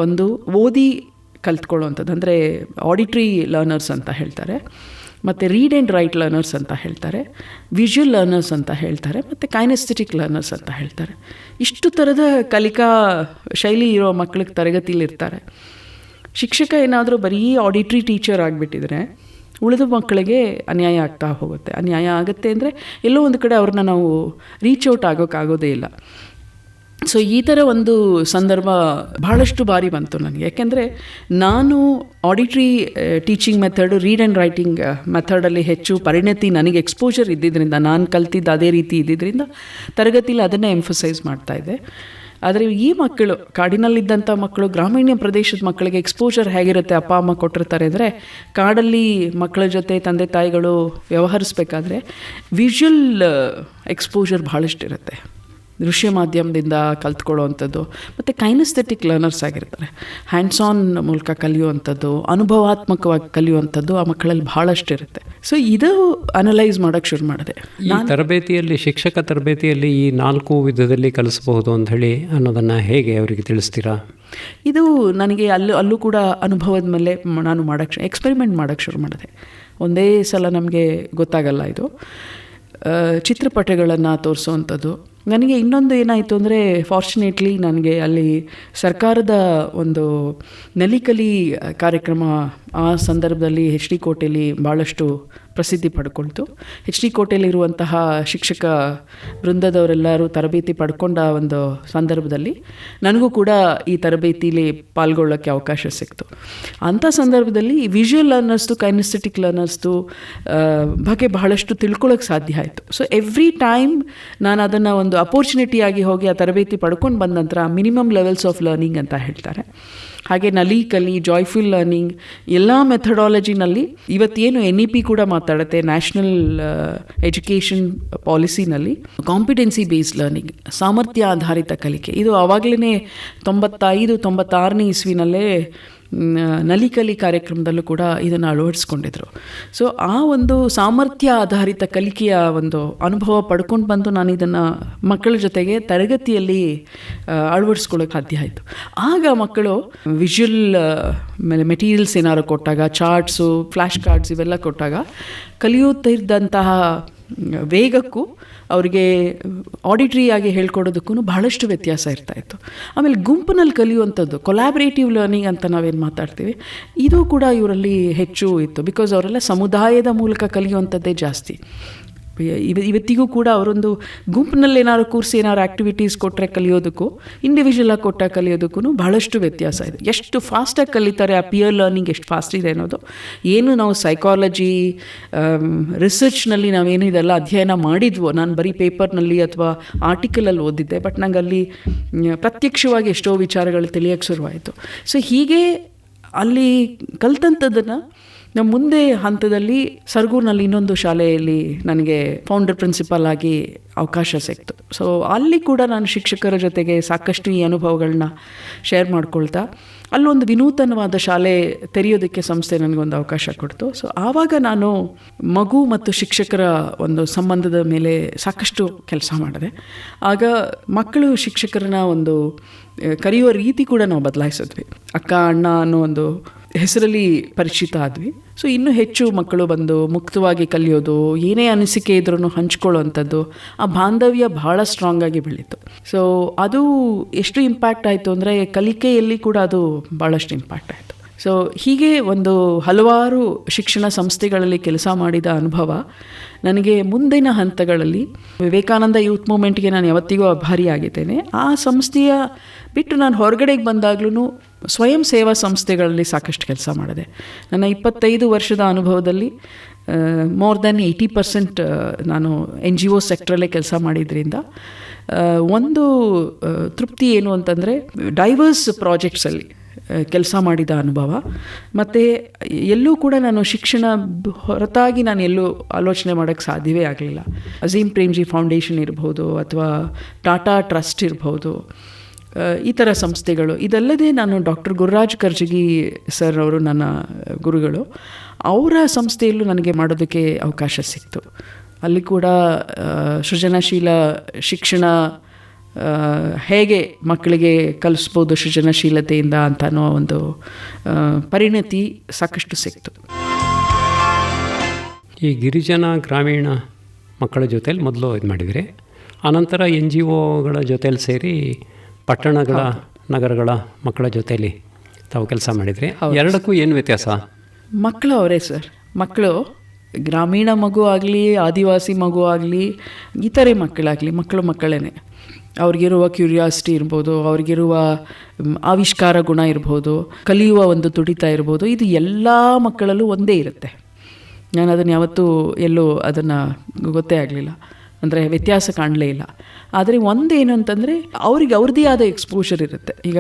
S2: ಒಂದು ಓದಿ ಕಲ್ತ್ಕೊಳ್ಳೋವಂಥದ್ದು, ಅಂದರೆ ಆಡಿಟ್ರಿ ಲರ್ನರ್ಸ್ ಅಂತ ಹೇಳ್ತಾರೆ, ಮತ್ತು ರೀಡ್ ಆ್ಯಂಡ್ ರೈಟ್ ಲರ್ನರ್ಸ್ ಅಂತ ಹೇಳ್ತಾರೆ, ವಿಜುವಲ್ ಲರ್ನರ್ಸ್ ಅಂತ ಹೇಳ್ತಾರೆ, ಮತ್ತು ಕೈನೆಸ್ಥೆಟಿಕ್ ಲರ್ನರ್ಸ್ ಅಂತ ಹೇಳ್ತಾರೆ. ಇಷ್ಟು ಥರದ ಕಲಿಕಾ ಶೈಲಿ ಇರೋ ಮಕ್ಕಳಿಗೆ ತರಗತಿಲಿರ್ತಾರೆ. ಶಿಕ್ಷಕ ಏನಾದರೂ ಬರೀ ಆಡಿಟ್ರಿ ಟೀಚರ್ ಆಗಿಬಿಟ್ಟಿದ್ರೆ ಉಳಿದ ಮಕ್ಕಳಿಗೆ ಅನ್ಯಾಯ ಆಗ್ತಾ ಹೋಗುತ್ತೆ. ಅನ್ಯಾಯ ಆಗುತ್ತೆ ಅಂದರೆ ಎಲ್ಲೋ ಒಂದು ಕಡೆ ಅವ್ರನ್ನ ನಾವು ರೀಚ್ ಔಟ್ ಆಗೋಕ್ಕಾಗೋದೇ ಇಲ್ಲ. ಸೊ ಈ ಥರ ಒಂದು ಸಂದರ್ಭ ಬಹಳಷ್ಟು ಬಾರಿ ಬಂತು ನನಗೆ. ಯಾಕೆಂದರೆ ನಾನು auditory teaching method, read and writing ಮೆಥಡಲ್ಲಿ ಹೆಚ್ಚು ಪರಿಣತಿ, ನನಗೆ ಎಕ್ಸ್ಪೋಜರ್ ಇದ್ದಿದ್ದರಿಂದ, ನಾನು ಕಲ್ತಿದ್ದು ಅದೇ ರೀತಿ ಇದ್ದಿದ್ದರಿಂದ ತರಗತಿಲಿ ಅದನ್ನೇ ಎಂಫಸೈಸ್ ಮಾಡ್ತಾಯಿದ್ದೆ. ಆದರೆ ಈ ಮಕ್ಕಳು, ಕಾಡಿನಲ್ಲಿದ್ದಂಥ ಮಕ್ಕಳು, ಗ್ರಾಮೀಣ ಪ್ರದೇಶದ ಮಕ್ಕಳಿಗೆ ಎಕ್ಸ್ಪೋಜರ್ ಹೇಗಿರುತ್ತೆ, ಅಪ್ಪ ಅಮ್ಮ ಕೊಟ್ಟಿರ್ತಾರೆ ಅಂದರೆ, ಕಾಡಲ್ಲಿ ಮಕ್ಕಳ ಜೊತೆ ತಂದೆ ತಾಯಿಗಳು ವ್ಯವಹರಿಸ್ಬೇಕಾದ್ರೆ ವಿಜುವಲ್ ಎಕ್ಸ್ಪೋಜರ್ ಭಾಳಷ್ಟಿರುತ್ತೆ. ದೃಶ್ಯ ಮಾಧ್ಯಮದಿಂದ ಕಲ್ತ್ಕೊಳ್ಳೋವಂಥದ್ದು, ಮತ್ತು ಕೈನಸ್ಥೆಟಿಕ್ ಲರ್ನರ್ಸ್ ಆಗಿರ್ತಾರೆ. ಹ್ಯಾಂಡ್ಸ್ ಆನ್ ಮೂಲಕ ಕಲಿಯುವಂಥದ್ದು, ಅನುಭವಾತ್ಮಕವಾಗಿ ಕಲಿಯುವಂಥದ್ದು ಆ ಮಕ್ಕಳಲ್ಲಿ ಭಾಳಷ್ಟು ಇರುತ್ತೆ. ಸೊ ಇದು ಅನಲೈಸ್ ಮಾಡೋಕ್ಕೆ ಶುರು ಮಾಡಿದೆ.
S1: ಈ ತರಬೇತಿಯಲ್ಲಿ, ಶಿಕ್ಷಕ ತರಬೇತಿಯಲ್ಲಿ ಈ 4 ವಿಧದಲ್ಲಿ ಕಲಿಸಬಹುದು ಅಂತ ಹೇಳಿ ಅನ್ನೋದನ್ನು ಹೇಗೆ ಅವರಿಗೆ ತಿಳಿಸ್ತೀರಾ?
S2: ಇದು ನನಗೆ ಅಲ್ಲೂ ಕೂಡ ಅನುಭವದ ಮೇಲೆ ನಾನು ಎಕ್ಸ್ಪೆರಿಮೆಂಟ್ ಮಾಡೋಕ್ಕೆ ಶುರು ಮಾಡಿದೆ. ಒಂದೇ ಸಲ ನಮಗೆ ಗೊತ್ತಾಗಲ್ಲ ಇದು. ಚಿತ್ರಪಟಗಳನ್ನು ತೋರಿಸೋವಂಥದ್ದು. ನನಗೆ ಇನ್ನೊಂದು ಏನಾಯಿತು ಅಂದರೆ, ಫಾರ್ಚುನೇಟ್ಲಿ ನನಗೆ ಅಲ್ಲಿ ಸರ್ಕಾರದ ಒಂದು ನಲಿಕಲಿ ಕಾರ್ಯಕ್ರಮ ಆ ಸಂದರ್ಭದಲ್ಲಿ ಎಚ್ ಡಿ ಕೋಟೆಯಲ್ಲಿ ಭಾಳಷ್ಟು ಪ್ರಸಿದ್ಧಿ ಪಡ್ಕೊಳ್ತು. ಎಚ್ ಡಿ ಕೋಟೆಯಲ್ಲಿರುವಂತಹ ಶಿಕ್ಷಕ ವೃಂದದವರೆಲ್ಲರೂ ತರಬೇತಿ ಪಡ್ಕೊಂಡ ಒಂದು ಸಂದರ್ಭದಲ್ಲಿ ನನಗೂ ಕೂಡ ಈ ತರಬೇತಿಲಿ ಪಾಲ್ಗೊಳ್ಳೋಕ್ಕೆ ಅವಕಾಶ ಸಿಕ್ತು. ಅಂಥ ಸಂದರ್ಭದಲ್ಲಿ ವಿಷುವಲ್ ಲರ್ನರ್ಸ್ದು, ಕೈನೆಸ್ಥೆಟಿಕ್ ಲರ್ನರ್ಸ್ದು ಬಗ್ಗೆ ಬಹಳಷ್ಟು ತಿಳ್ಕೊಳ್ಳೋಕ್ಕೆ ಸಾಧ್ಯ ಆಯಿತು. ಸೊ ಎವ್ರಿ ಟೈಮ್ ನಾನು ಅದನ್ನು ಒಂದು ಅಪೋರ್ಚುನಿಟಿಯಾಗಿ ಹೋಗಿ ಆ ತರಬೇತಿ ಪಡ್ಕೊಂಡು ಬಂದ ನಂತರ ಮಿನಿಮಮ್ ಲೆವೆಲ್ಸ್ ಆಫ್ ಲರ್ನಿಂಗ್ ಅಂತ ಹೇಳ್ತಾರೆ. ಹಾಗೆ ನಲಿಕಲಿ, ಜಾಯ್ಫುಲ್ ಲರ್ನಿಂಗ್ ಎಲ್ಲ ಮೆಥಡಾಲಜಿನಲ್ಲಿ ಇವತ್ತೇನು NEP ಕೂಡ ಮಾತಾಡುತ್ತೆ, ನ್ಯಾಷನಲ್ ಎಜುಕೇಷನ್ ಪಾಲಿಸಿನಲ್ಲಿ ಕಾಂಪಿಟೆನ್ಸಿ ಬೇಸ್ಡ್ ಲರ್ನಿಂಗ್, ಸಾಮರ್ಥ್ಯ ಆಧಾರಿತ ಕಲಿಕೆ, ಇದು ಆವಾಗಲೇ 95-96ನೇ ಇಸ್ವಿನಲ್ಲೇ ನಲಿಕಲಿ ಕಾರ್ಯಕ್ರಮದಲ್ಲೂ ಕೂಡ ಇದನ್ನು ಅಳವಡಿಸ್ಕೊಂಡಿದ್ರು. ಸೊ ಆ ಒಂದು ಸಾಮರ್ಥ್ಯ ಆಧಾರಿತ ಕಲಿಕೆಯ ಒಂದು ಅನುಭವ ಪಡ್ಕೊಂಡು ಬಂದು ನಾನು ಇದನ್ನು ಮಕ್ಕಳ ಜೊತೆಗೆ ತರಗತಿಯಲ್ಲಿ ಅಳವಡಿಸ್ಕೊಳ್ಳೋಕೆ ಸಾಧ್ಯ ಆಯಿತು. ಆಗ ಮಕ್ಕಳು ವಿಷುವಲ್ ಮೆಟೀರಿಯಲ್ಸ್ ಏನಾದ್ರು ಕೊಟ್ಟಾಗ, ಚಾರ್ಟ್ಸು, ಫ್ಲ್ಯಾಶ್ ಕಾರ್ಡ್ಸ್ ಇವೆಲ್ಲ ಕೊಟ್ಟಾಗ ಕಲಿಯುತ್ತಿದ್ದಂತಹ ವೇಗಕ್ಕೂ ಅವರಿಗೆ ಆಡಿಟ್ರಿಯಾಗಿ ಹೇಳ್ಕೊಡೋದಕ್ಕೂ ಬಹಳಷ್ಟು ವ್ಯತ್ಯಾಸ ಇರ್ತಾಯಿತ್ತು. ಆಮೇಲೆ ಗುಂಪಿನಲ್ಲಿ ಕಲಿಯುವಂಥದ್ದು, ಕೊಲ್ಯಾಬ್ರೇಟಿವ್ ಲರ್ನಿಂಗ್ ಅಂತ ನಾವೇನು ಮಾತಾಡ್ತೀವಿ, ಇದು ಕೂಡ ಇವರಲ್ಲಿ ಹೆಚ್ಚು ಇತ್ತು. ಬಿಕಾಸ್ ಅವರೆಲ್ಲ ಸಮುದಾಯದ ಮೂಲಕ ಕಲಿಯುವಂಥದ್ದೇ ಜಾಸ್ತಿ. ಇವತ್ತಿಗೂ ಕೂಡ ಅವರೊಂದು ಗುಂಪಿನಲ್ಲಿ ಏನಾದ್ರು ಕೂರಿಸಿ ಏನಾದ್ರು ಆ್ಯಕ್ಟಿವಿಟೀಸ್ ಕೊಟ್ಟರೆ ಕಲಿಯೋದಕ್ಕೂ, ಇಂಡಿವಿಜುವಲಾಗಿ ಕೊಟ್ಟಾಗ ಕಲಿಯೋದಕ್ಕೂ ಬಹಳಷ್ಟು ವ್ಯತ್ಯಾಸ ಇದೆ. ಎಷ್ಟು ಫಾಸ್ಟಾಗಿ ಕಲಿತಾರೆ, ಆ ಪಿಯರ್ ಲರ್ನಿಂಗ್ ಎಷ್ಟು ಫಾಸ್ಟ್ ಇದೆ ಅನ್ನೋದು ಏನು ನಾವು ಸೈಕಾಲಜಿ ರಿಸರ್ಚ್ನಲ್ಲಿ ನಾವೇನು ಇದೆಲ್ಲ ಅಧ್ಯಯನ ಮಾಡಿದ್ವೋ, ನಾನು ಬರೀ ಪೇಪರ್ನಲ್ಲಿ ಅಥವಾ ಆರ್ಟಿಕಲಲ್ಲಿ ಓದಿದ್ದೆ, ಬಟ್ ನಂಗೆ ಅಲ್ಲಿ ಪ್ರತ್ಯಕ್ಷವಾಗಿ ಎಷ್ಟೋ ವಿಚಾರಗಳು ತಿಳಿಯೋಕ್ಕೆ ಶುರುವಾಯಿತು. ಸೊ ಹೀಗೆ ಅಲ್ಲಿ ಕಲ್ತಂಥದ್ದನ್ನು ನಮ್ಮ ಮುಂದೆ ಹಂತದಲ್ಲಿ ಸರಗೂರಿನಲ್ಲಿ ಇನ್ನೊಂದು ಶಾಲೆಯಲ್ಲಿ ನನಗೆ ಫೌಂಡರ್ ಪ್ರಿನ್ಸಿಪಲ್ ಆಗಿ ಅವಕಾಶ ಸಿಕ್ತು. ಸೊ ಅಲ್ಲಿ ಕೂಡ ನಾನು ಶಿಕ್ಷಕರ ಜೊತೆಗೆ ಸಾಕಷ್ಟು ಈ ಅನುಭವಗಳನ್ನ ಶೇರ್ ಮಾಡ್ಕೊಳ್ತಾ ಅಲ್ಲೊಂದು ವಿನೂತನವಾದ ಶಾಲೆ ತೆರೆಯೋದಕ್ಕೆ ಸಂಸ್ಥೆ ನನಗೊಂದು ಅವಕಾಶ ಕೊಡ್ತು. ಸೊ ಆವಾಗ ನಾನು ಮಗು ಮತ್ತು ಶಿಕ್ಷಕರ ಒಂದು ಸಂಬಂಧದ ಮೇಲೆ ಸಾಕಷ್ಟು ಕೆಲಸ ಮಾಡಿದೆ. ಆಗ ಮಕ್ಕಳು ಶಿಕ್ಷಕರನ್ನ ಒಂದು ಕರೆಯುವ ರೀತಿ ಕೂಡ ನಾವು ಬದಲಾಯಿಸಿದ್ವಿ. ಅಕ್ಕ, ಅಣ್ಣ ಅನ್ನೋ ಒಂದು ಹೆಸರಲ್ಲಿ ಪರಿಚಿತ ಆದ್ವಿ. ಸೊ ಇನ್ನೂ ಹೆಚ್ಚು ಮಕ್ಕಳು ಬಂದು ಮುಕ್ತವಾಗಿ ಕಲಿಯೋದು, ಏನೇ ಅನಿಸಿಕೆ ಇದ್ರೂ ಹಂಚ್ಕೊಳ್ಳೋವಂಥದ್ದು, ಆ ಬಾಂಧವ್ಯ ಭಾಳ ಸ್ಟ್ರಾಂಗಾಗಿ ಬೆಳೀತು. ಸೊ ಅದು ಎಷ್ಟು ಇಂಪ್ಯಾಕ್ಟ್ ಆಯಿತು ಅಂದರೆ ಕಲಿಕೆಯಲ್ಲಿ ಕೂಡ ಅದು ಭಾಳಷ್ಟು ಇಂಪ್ಯಾಕ್ಟ್ ಆಯಿತು. ಸೊ ಹೀಗೆ ಒಂದು ಹಲವಾರು ಶಿಕ್ಷಣ ಸಂಸ್ಥೆಗಳಲ್ಲಿ ಕೆಲಸ ಮಾಡಿದ ಅನುಭವ ನನಗೆ ಮುಂದಿನ ಹಂತಗಳಲ್ಲಿ ವಿವೇಕಾನಂದ ಯೂತ್ ಮೂಮೆಂಟ್ಗೆ ನಾನು ಯಾವತ್ತಿಗೂ ಆಭಾರಿಯಾಗಿದ್ದೇನೆ. ಆ ಸಂಸ್ಥೆಯ ಬಿಟ್ಟು ನಾನು ಹೊರಗಡೆಗೆ ಬಂದಾಗ್ಲೂ ಸ್ವಯಂ ಸೇವಾ ಸಂಸ್ಥೆಗಳಲ್ಲಿ ಸಾಕಷ್ಟು ಕೆಲಸ ಮಾಡಿದೆ. ನನ್ನ 25 ವರ್ಷದ ಅನುಭವದಲ್ಲಿ ಮೋರ್ ದೆನ್ 80% ನಾನು NGO ಸೆಕ್ಟ್ರಲ್ಲೇ ಕೆಲಸ ಮಾಡಿದ್ರಿಂದ ಒಂದು ತೃಪ್ತಿ ಏನು ಅಂತಂದರೆ, ಡೈವರ್ಸ್ ಪ್ರಾಜೆಕ್ಟ್ಸಲ್ಲಿ ಕೆಲಸ ಮಾಡಿದ ಅನುಭವ. ಮತ್ತು ಎಲ್ಲೂ ಕೂಡ ನಾನು ಶಿಕ್ಷಣ ಹೊರತಾಗಿ ನಾನು ಎಲ್ಲೂ ಆಲೋಚನೆ ಮಾಡೋಕ್ಕೆ ಸಾಧ್ಯವೇ ಆಗಲಿಲ್ಲ. ಅಜೀಂ ಪ್ರೇಮ್ಜಿ ಫೌಂಡೇಶನ್ ಇರ್ಬೋದು, ಅಥವಾ ಟಾಟಾ ಟ್ರಸ್ಟ್ ಇರ್ಬೋದು, ಈ ಥರ ಸಂಸ್ಥೆಗಳು. ಇದಲ್ಲದೆ ನಾನು ಡಾಕ್ಟರ್ ಗುರುರಾಜ್ ಕರ್ಜಗಿ ಸರ್ ಅವರು ನನ್ನ ಗುರುಗಳು, ಅವರ ಸಂಸ್ಥೆಯಲ್ಲೂ ನನಗೆ ಮಾಡೋದಕ್ಕೆ ಅವಕಾಶ ಸಿಕ್ತು. ಅಲ್ಲಿ ಕೂಡ ಸೃಜನಶೀಲ ಶಿಕ್ಷಣ ಹೇಗೆ ಮಕ್ಕಳಿಗೆ ಕಲಿಸ್ಬೋದು ಸೃಜನಶೀಲತೆಯಿಂದ ಅಂತ ಅನ್ನೋ ಒಂದು ಪರಿಣತಿ ಸಾಕಷ್ಟು ಸಿಕ್ತು.
S1: ಈ ಗಿರಿಜನ ಗ್ರಾಮೀಣ ಮಕ್ಕಳ ಜೊತೆಲಿ ಮೊದಲು ಇದು ಮಾಡಿದರೆ, ಆನಂತರ NGOಗಳ ಜೊತೆಲಿ ಸೇರಿ ಪಟ್ಟಣಗಳ ನಗರಗಳ ಮಕ್ಕಳ ಜೊತೆಯಲ್ಲಿ ತಾವು ಕೆಲಸ ಮಾಡಿದರೆ, ಎರಡಕ್ಕೂ ಏನು ವ್ಯತ್ಯಾಸ?
S2: ಮಕ್ಕಳು ಅವರೇ ಸರ್. ಮಕ್ಕಳು ಗ್ರಾಮೀಣ ಮಗು ಆಗಲಿ, ಆದಿವಾಸಿ ಮಗು ಆಗಲಿ, ಇತರೆ ಮಕ್ಕಳಾಗಲಿ, ಮಕ್ಕಳೇ. ಅವ್ರಿಗಿರುವ ಕ್ಯೂರಿಯಾಸಿಟಿ ಇರ್ಬೋದು, ಅವ್ರಿಗಿರುವ ಆವಿಷ್ಕಾರ ಗುಣ ಇರ್ಬೋದು, ಕಲಿಯುವ ಒಂದು ತುಡಿತ ಇರ್ಬೋದು, ಇದು ಎಲ್ಲ ಮಕ್ಕಳಲ್ಲೂ ಒಂದೇ ಇರುತ್ತೆ. ನಾನು ಅದನ್ನು ಯಾವತ್ತೂ ಎಲ್ಲೂ ಅದನ್ನು ಗೊತ್ತೇ ಆಗಲಿಲ್ಲ, ಅಂದರೆ ವ್ಯತ್ಯಾಸ ಕಾಣಲೇ ಇಲ್ಲ. ಆದರೆ ಒಂದೇನು ಅಂತಂದರೆ ಅವ್ರಿಗೆ ಅವ್ರದ್ದೇ ಆದ ಎಕ್ಸ್ಪೋಷರ್ ಇರುತ್ತೆ. ಈಗ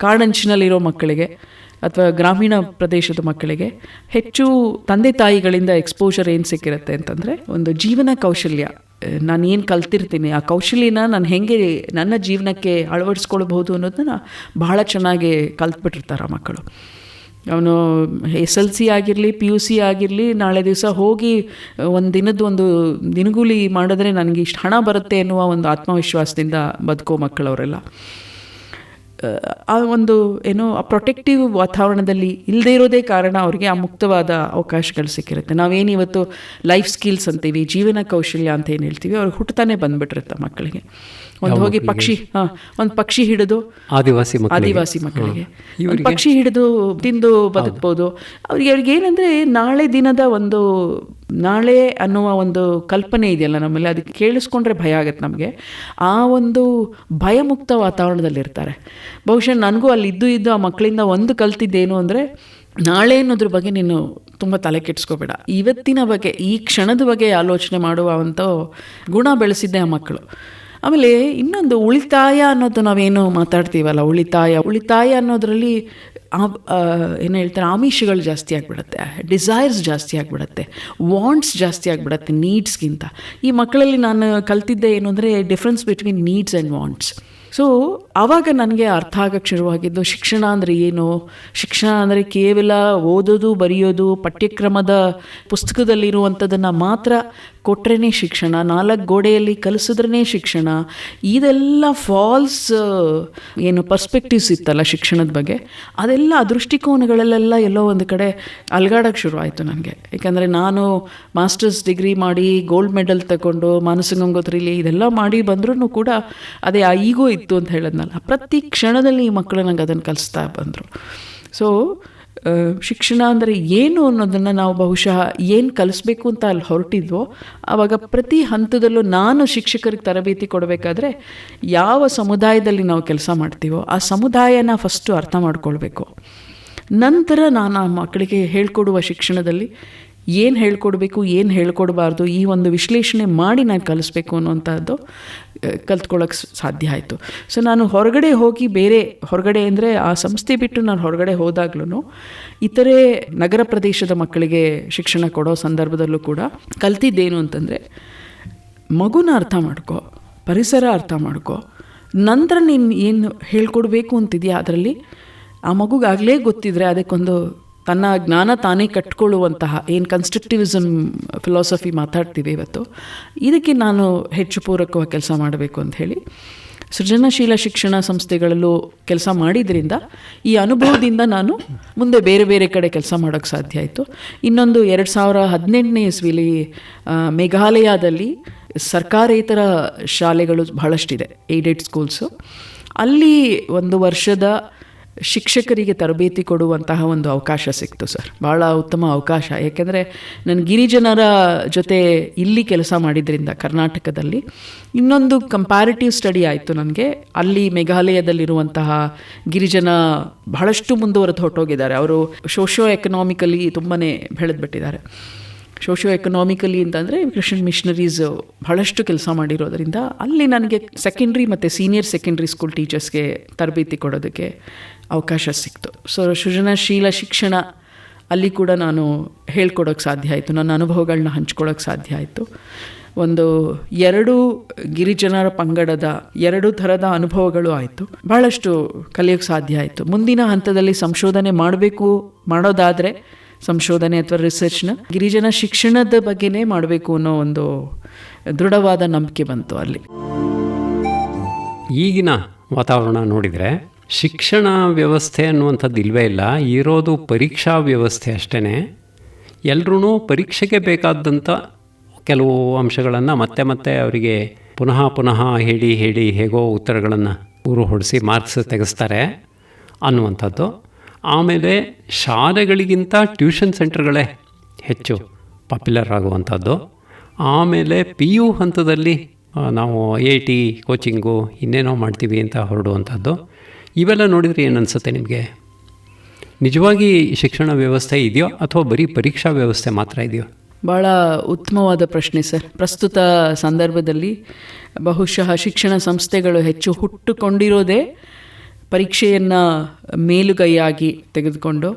S2: ಕಾಡಂಚಿನಲ್ಲಿರೋ ಮಕ್ಕಳಿಗೆ ಅಥವಾ ಗ್ರಾಮೀಣ ಪ್ರದೇಶದ ಮಕ್ಕಳಿಗೆ ಹೆಚ್ಚು ತಂದೆ ತಾಯಿಗಳಿಂದ ಎಕ್ಸ್ಪೋಷರ್ ಏನು ಸಿಕ್ಕಿರುತ್ತೆ ಅಂತಂದರೆ, ಒಂದು ಜೀವನ ಕೌಶಲ್ಯ ನಾನು ಏನು ಕಲ್ತಿರ್ತೀನಿ ಆ ಕೌಶಲ್ಯನ ನಾನು ಹೇಗೆ ನನ್ನ ಜೀವನಕ್ಕೆ ಅಳವಡಿಸ್ಕೊಳ್ಬೋದು ಅನ್ನೋದನ್ನ ಬಹಳ ಚೆನ್ನಾಗಿ ಕಲ್ತ್ಬಿಟ್ಟಿರ್ತಾರೆ ಆ ಮಕ್ಕಳು. ಅವನು SLC ಆಗಿರಲಿ PUC ಆಗಿರಲಿ ನಾಳೆ ದಿವಸ ಹೋಗಿ ಒಂದು ದಿನಗೂಲಿ ಮಾಡಿದ್ರೆ ನನಗೆ ಇಷ್ಟು ಹಣ ಬರುತ್ತೆ ಎನ್ನುವ ಒಂದು ಆತ್ಮವಿಶ್ವಾಸದಿಂದ ಬದುಕೋ ಮಕ್ಕಳವರೆಲ್ಲ. ಆ ಒಂದು ಆ ಪ್ರೊಟೆಕ್ಟಿವ್ ವಾತಾವರಣದಲ್ಲಿ ಇಲ್ಲದೇ ಇರೋದೇ ಕಾರಣ ಅವ್ರಿಗೆ ಆ ಮುಕ್ತವಾದ ಅವಕಾಶಗಳು ಸಿಕ್ಕಿರುತ್ತೆ. ನಾವೇನಿವತ್ತು ಲೈಫ್ ಸ್ಕಿಲ್ಸ್ ಅಂತೀವಿ, ಜೀವನ ಕೌಶಲ್ಯ ಅಂತ ಏನು ಹೇಳ್ತೀವಿ, ಅವ್ರಿಗೆ ಹುಟ್ಟತಾನೆ ಬಂದುಬಿಟ್ಟಿರುತ್ತೆ ಮಕ್ಕಳಿಗೆ. ಒಂದು ಹೋಗಿ ಒಂದು ಪಕ್ಷಿ ಹಿಡಿದು ಆದಿವಾಸಿ ಮಕ್ಕಳಿಗೆ ಒಂದು ಪಕ್ಷಿ ಹಿಡಿದು ತಿಂದು ಬದುಕ್ಬೋದು. ಅವ್ರಿಗೆ ಏನಂದರೆ ನಾಳೆ ಅನ್ನುವ ಒಂದು ಕಲ್ಪನೆ ಇದೆಯಲ್ಲ ನಮ್ಮಲ್ಲಿ, ಅದಕ್ಕೆ ಕೇಳಿಸ್ಕೊಂಡ್ರೆ ಭಯ ಆಗುತ್ತೆ ನಮಗೆ. ಆ ಒಂದು ಭಯಮುಕ್ತ ವಾತಾವರಣದಲ್ಲಿರ್ತಾರೆ. ಬಹುಶಃ ನನಗೂ ಅಲ್ಲಿ ಇದ್ದು ಆ ಮಕ್ಕಳಿಂದ ಒಂದು ಕಲ್ತಿದ್ದೇನು ಅಂದರೆ, ನಾಳೆ ಅನ್ನೋದ್ರ ಬಗ್ಗೆ ನೀನು ತುಂಬ ತಲೆ ಕೆಡಿಸ್ಕೋಬೇಡ, ಇವತ್ತಿನ ಬಗ್ಗೆ, ಈ ಕ್ಷಣದ ಬಗ್ಗೆ ಆಲೋಚನೆ ಮಾಡುವಂಥ ಗುಣ ಬೆಳೆಸಿದ್ದೆ ಆ ಮಕ್ಕಳು. ಆಮೇಲೆ ಇನ್ನೊಂದು ಉಳಿತಾಯ ಅನ್ನೋದು ನಾವೇನು ಮಾತಾಡ್ತೀವಲ್ಲ, ಉಳಿತಾಯ ಅನ್ನೋದರಲ್ಲಿ ಏನು ಹೇಳ್ತಾರೆ, ಆಮಿಷಗಳು ಜಾಸ್ತಿ ಆಗಿಬಿಡುತ್ತೆ, ಡಿಸೈರ್ಸ್ ಜಾಸ್ತಿ ಆಗಿಬಿಡುತ್ತೆ, ವಾಂಟ್ಸ್ ಜಾಸ್ತಿ ಆಗಿಬಿಡುತ್ತೆ ನೀಡ್ಸ್ಗಿಂತ. ಈ ಮಕ್ಕಳಲ್ಲಿ ನಾನು ಕಲ್ತಿದ್ದೆ ಏನು ಅಂದರೆ difference between needs and wants. So ಆವಾಗ ನನಗೆ ಅರ್ಥ ಆಗಕ್ಕೆ ಶುರುವಾಗಿದ್ದು ಶಿಕ್ಷಣ ಅಂದರೆ ಏನು. ಶಿಕ್ಷಣ ಅಂದರೆ ಕೇವಲ ಓದೋದು ಬರೆಯೋದು, ಪಠ್ಯಕ್ರಮದ ಪುಸ್ತಕದಲ್ಲಿರುವಂಥದ್ದನ್ನು ಮಾತ್ರ ಕೊಟ್ರೇ ಶಿಕ್ಷಣ, 4 ಗೋಡೆಯಲ್ಲಿ ಕಲಿಸಿದ್ರೇ ಶಿಕ್ಷಣ. ಇದೆಲ್ಲ ಫಾಲ್ಸ್ ಪರ್ಸ್ಪೆಕ್ಟಿವ್ಸ್ ಇತ್ತಲ್ಲ ಶಿಕ್ಷಣದ ಬಗ್ಗೆ, ಅದೆಲ್ಲ ದೃಷ್ಟಿಕೋನಗಳಲ್ಲೆಲ್ಲ ಎಲ್ಲೋ ಒಂದು ಕಡೆ ಅಲ್ಗಾಡೋಕ್ಕೆ ಶುರು ಆಯಿತು ನನಗೆ. ಯಾಕಂದರೆ ನಾನು ಮಾಸ್ಟರ್ಸ್ ಡಿಗ್ರಿ ಮಾಡಿ ಗೋಲ್ಡ್ ಮೆಡಲ್ ತಗೊಂಡು ಮಾನಸ ಗಂಗೋತ್ರಿಲಿ ಇದೆಲ್ಲ ಮಾಡಿ ಬಂದ್ರೂ ಕೂಡ ಅದೇ ಆ ಈಗೋ ಇತ್ತು ಅಂತ ಹೇಳಿದ್ನಲ್ಲ, ಪ್ರತಿ ಕ್ಷಣದಲ್ಲಿ ಈ ಮಕ್ಕಳು ನಂಗೆ ಅದನ್ನು ಕಲಿಸ್ತಾ ಬಂದರು. ಸೊ ಶಿಕ್ಷಣ ಅಂದರೆ ಏನು ಅನ್ನೋದನ್ನು ನಾವು ಬಹುಶಃ ಏನು ಕಲಿಸ್ಬೇಕು ಅಂತ ಅಲ್ಲಿ ಹೊರಟಿದ್ವೋ, ಆವಾಗ ಪ್ರತಿ ಹಂತದಲ್ಲೂ ನಾನು ಶಿಕ್ಷಕರಿಗೆ ತರಬೇತಿ ಕೊಡಬೇಕಾದ್ರೆ ಯಾವ ಸಮುದಾಯದಲ್ಲಿ ನಾವು ಕೆಲಸ ಮಾಡ್ತೀವೋ ಆ ಸಮುದಾಯನ ಫಸ್ಟು ಅರ್ಥ ಮಾಡ್ಕೊಳ್ಬೇಕು. ನಂತರ ನಾನು ಆ ಮಕ್ಕಳಿಗೆ ಹೇಳ್ಕೊಡುವ ಶಿಕ್ಷಣದಲ್ಲಿ ಏನು ಹೇಳ್ಕೊಡ್ಬೇಕು, ಏನು ಹೇಳ್ಕೊಡ್ಬಾರ್ದು, ಈ ಒಂದು ವಿಶ್ಲೇಷಣೆ ಮಾಡಿ ನಾನು ಕಲಿಸ್ಬೇಕು ಅನ್ನೋಂಥದ್ದು ಕಲ್ತ್ಕೊಳ್ಳೋಕ್ಕೆ ಸಾಧ್ಯ ಆಯಿತು. ಸೊ ನಾನು ಹೊರಗಡೆ ಹೋಗಿ ಹೊರಗಡೆ ಅಂದರೆ ಆ ಸಂಸ್ಥೆ ಬಿಟ್ಟು ನಾನು ಹೊರಗಡೆ ಹೋದಾಗ್ಲೂ ಇತರೆ ನಗರ ಪ್ರದೇಶದ ಮಕ್ಕಳಿಗೆ ಶಿಕ್ಷಣ ಕೊಡೋ ಸಂದರ್ಭದಲ್ಲೂ ಕೂಡ ಕಲ್ತಿದ್ದೇನು ಅಂತಂದರೆ, ಮಗುನ ಅರ್ಥ ಮಾಡ್ಕೊ, ಪರಿಸರ ಅರ್ಥ ಮಾಡ್ಕೊ, ನಂತರ ನೀನು ಏನು ಹೇಳ್ಕೊಡ್ಬೇಕು ಅಂತಿದೆಯಾ ಅದರಲ್ಲಿ ಆ ಮಗುಗಾಗಲೇ ಗೊತ್ತಿದ್ರೆ ಅದಕ್ಕೊಂದು ತನ್ನ ಜ್ಞಾನ ತಾನೇ ಕಟ್ಕೊಳ್ಳುವಂತಹ ಕನ್ಸ್ಟ್ರಕ್ಟಿವಿಸಮ್ ಫಿಲಾಸಫಿ ಮಾತಾಡ್ತೀವಿ ಇವತ್ತು, ಇದಕ್ಕೆ ನಾನು ಹೆಚ್ಚು ಪೂರಕವಾಗಿ ಕೆಲಸ ಮಾಡಬೇಕು ಅಂತ ಹೇಳಿ ಸೃಜನಶೀಲ ಶಿಕ್ಷಣ ಸಂಸ್ಥೆಗಳಲ್ಲೂ ಕೆಲಸ ಮಾಡಿದ್ರಿಂದ ಈ ಅನುಭವದಿಂದ ನಾನು ಮುಂದೆ ಬೇರೆ ಬೇರೆ ಕಡೆ ಕೆಲಸ ಮಾಡೋಕ್ಕೆ ಸಾಧ್ಯ ಆಯಿತು. ಇನ್ನೊಂದು 2018ನೇ ಇಸ್ವಿಲಿ ಮೇಘಾಲಯದಲ್ಲಿ ಸರ್ಕಾರೇತರ ಶಾಲೆಗಳು ಬಹಳಷ್ಟಿದೆ, ಏಡೆಡ್ ಸ್ಕೂಲ್ಸು. ಅಲ್ಲಿ 1 ವರ್ಷದ ಶಿಕ್ಷಕರಿಗೆ ತರಬೇತಿ ಕೊಡುವಂತಹ ಒಂದು ಅವಕಾಶ ಸಿಕ್ತು ಸರ್. ಭಾಳ ಉತ್ತಮ ಅವಕಾಶ. ಯಾಕೆಂದರೆ ನಾನು ಗಿರಿಜನರ ಜೊತೆ ಇಲ್ಲಿ ಕೆಲಸ ಮಾಡಿದ್ರಿಂದ ಕರ್ನಾಟಕದಲ್ಲಿ ಇನ್ನೊಂದು ಕಂಪ್ಯಾರಿಟಿವ್ ಸ್ಟಡಿ ಆಯಿತು ನನಗೆ. ಅಲ್ಲಿ ಮೇಘಾಲಯದಲ್ಲಿರುವಂತಹ ಗಿರಿಜನ ಬಹಳಷ್ಟು ಮುಂದುವರೆದು ಹೊರಟೋಗಿದ್ದಾರೆ. ಅವರು ಸೋಷಿಯೋ ಎಕನಾಮಿಕಲಿ ತುಂಬಾ ಬೆಳೆದ್ಬಿಟ್ಟಿದ್ದಾರೆ. ಸೋಷಿಯೋ ಎಕನಾಮಿಕಲಿ ಅಂತಂದರೆ ಕ್ರಿಶ್ಚಿಯನ್ ಮಿಷನರೀಸ್ ಬಹಳಷ್ಟು ಕೆಲಸ ಮಾಡಿರೋದ್ರಿಂದ ಅಲ್ಲಿ ನನಗೆ ಸೆಕೆಂಡ್ರಿ ಮತ್ತು ಸೀನಿಯರ್ ಸೆಕೆಂಡ್ರಿ ಸ್ಕೂಲ್ ಟೀಚರ್ಸ್ಗೆ ತರಬೇತಿ ಕೊಡೋದಕ್ಕೆ ಅವಕಾಶ ಸಿಕ್ತು. ಸೊ ಸೃಜನಶೀಲ ಶಿಕ್ಷಣ ಅಲ್ಲಿ ಕೂಡ ನಾನು ಹೇಳ್ಕೊಡೋಕ್ಕೆ ಸಾಧ್ಯ ಆಯಿತು, ನನ್ನ ಅನುಭವಗಳನ್ನ ಹಂಚ್ಕೊಳ್ಳೋಕ್ಕೆ ಸಾಧ್ಯ ಆಯಿತು. 2 ಗಿರಿಜನರ ಪಂಗಡದ 2 ಥರದ ಅನುಭವಗಳು ಆಯಿತು. ಭಾಳಷ್ಟು ಕಲಿಯೋಕ್ಕೆ ಸಾಧ್ಯ ಆಯಿತು. ಮುಂದಿನ ಹಂತದಲ್ಲಿ ಸಂಶೋಧನೆ ಮಾಡೋದಾದರೆ ಸಂಶೋಧನೆ ಅಥವಾ ರಿಸರ್ಚ್ನ ಗಿರಿಜನ ಶಿಕ್ಷಣದ ಬಗ್ಗೆನೇ ಮಾಡಬೇಕು ಅನ್ನೋ ಒಂದು ದೃಢವಾದ ನಂಬಿಕೆ ಬಂತು ಅಲ್ಲಿ.
S1: ಈಗಿನ ವಾತಾವರಣ ನೋಡಿದರೆ ಶಿಕ್ಷಣ ವ್ಯವಸ್ಥೆ ಅನ್ನುವಂಥದ್ದು ಇಲ್ಲವೇ ಇಲ್ಲ, ಇರೋದು ಪರೀಕ್ಷಾ ವ್ಯವಸ್ಥೆ ಅಷ್ಟೇ. ಎಲ್ಲರೂ ಪರೀಕ್ಷೆಗೆ ಬೇಕಾದಂಥ ಕೆಲವು ಅಂಶಗಳನ್ನು ಮತ್ತೆ ಅವರಿಗೆ ಪುನಃ ಹೇಳಿ ಹೇಗೋ ಉತ್ತರಗಳನ್ನು ಹೊಡಿಸಿ ಮಾರ್ಕ್ಸ್ ತೆಗೆಸ್ತಾರೆ ಅನ್ನುವಂಥದ್ದು. ಆಮೇಲೆ ಶಾಲೆಗಳಿಗಿಂತ ಟ್ಯೂಷನ್ ಸೆಂಟರ್ಗಳೇ ಹೆಚ್ಚು ಪಾಪ್ಯುಲರ್ ಆಗುವಂಥದ್ದು. ಆಮೇಲೆ PU ಹಂತದಲ್ಲಿ ನಾವು IIT ಕೋಚಿಂಗು ಇನ್ನೇನೋ ಮಾಡ್ತೀವಿ ಅಂತ ಹೊರಡುವಂಥದ್ದು. ಇವೆಲ್ಲ ನೋಡಿದರೆ ಏನು ಅನಿಸುತ್ತೆ ನಿಮಗೆ? ನಿಜವಾಗಿ ಶಿಕ್ಷಣ ವ್ಯವಸ್ಥೆ ಇದೆಯೋ ಅಥವಾ ಬರೀ ಪರೀಕ್ಷಾ ವ್ಯವಸ್ಥೆ ಮಾತ್ರ ಇದೆಯೋ?
S2: ಭಾಳ ಉತ್ತಮವಾದ ಪ್ರಶ್ನೆ ಸರ್. ಪ್ರಸ್ತುತ ಸಂದರ್ಭದಲ್ಲಿ ಬಹುಶಃ ಶಿಕ್ಷಣ ಸಂಸ್ಥೆಗಳು ಹೆಚ್ಚು ಹುಟ್ಟುಕೊಂಡಿರೋದೇ ಪರೀಕ್ಷೆಯನ್ನು ಮೇಲುಗೈಯಾಗಿ ತೆಗೆದುಕೊಂಡು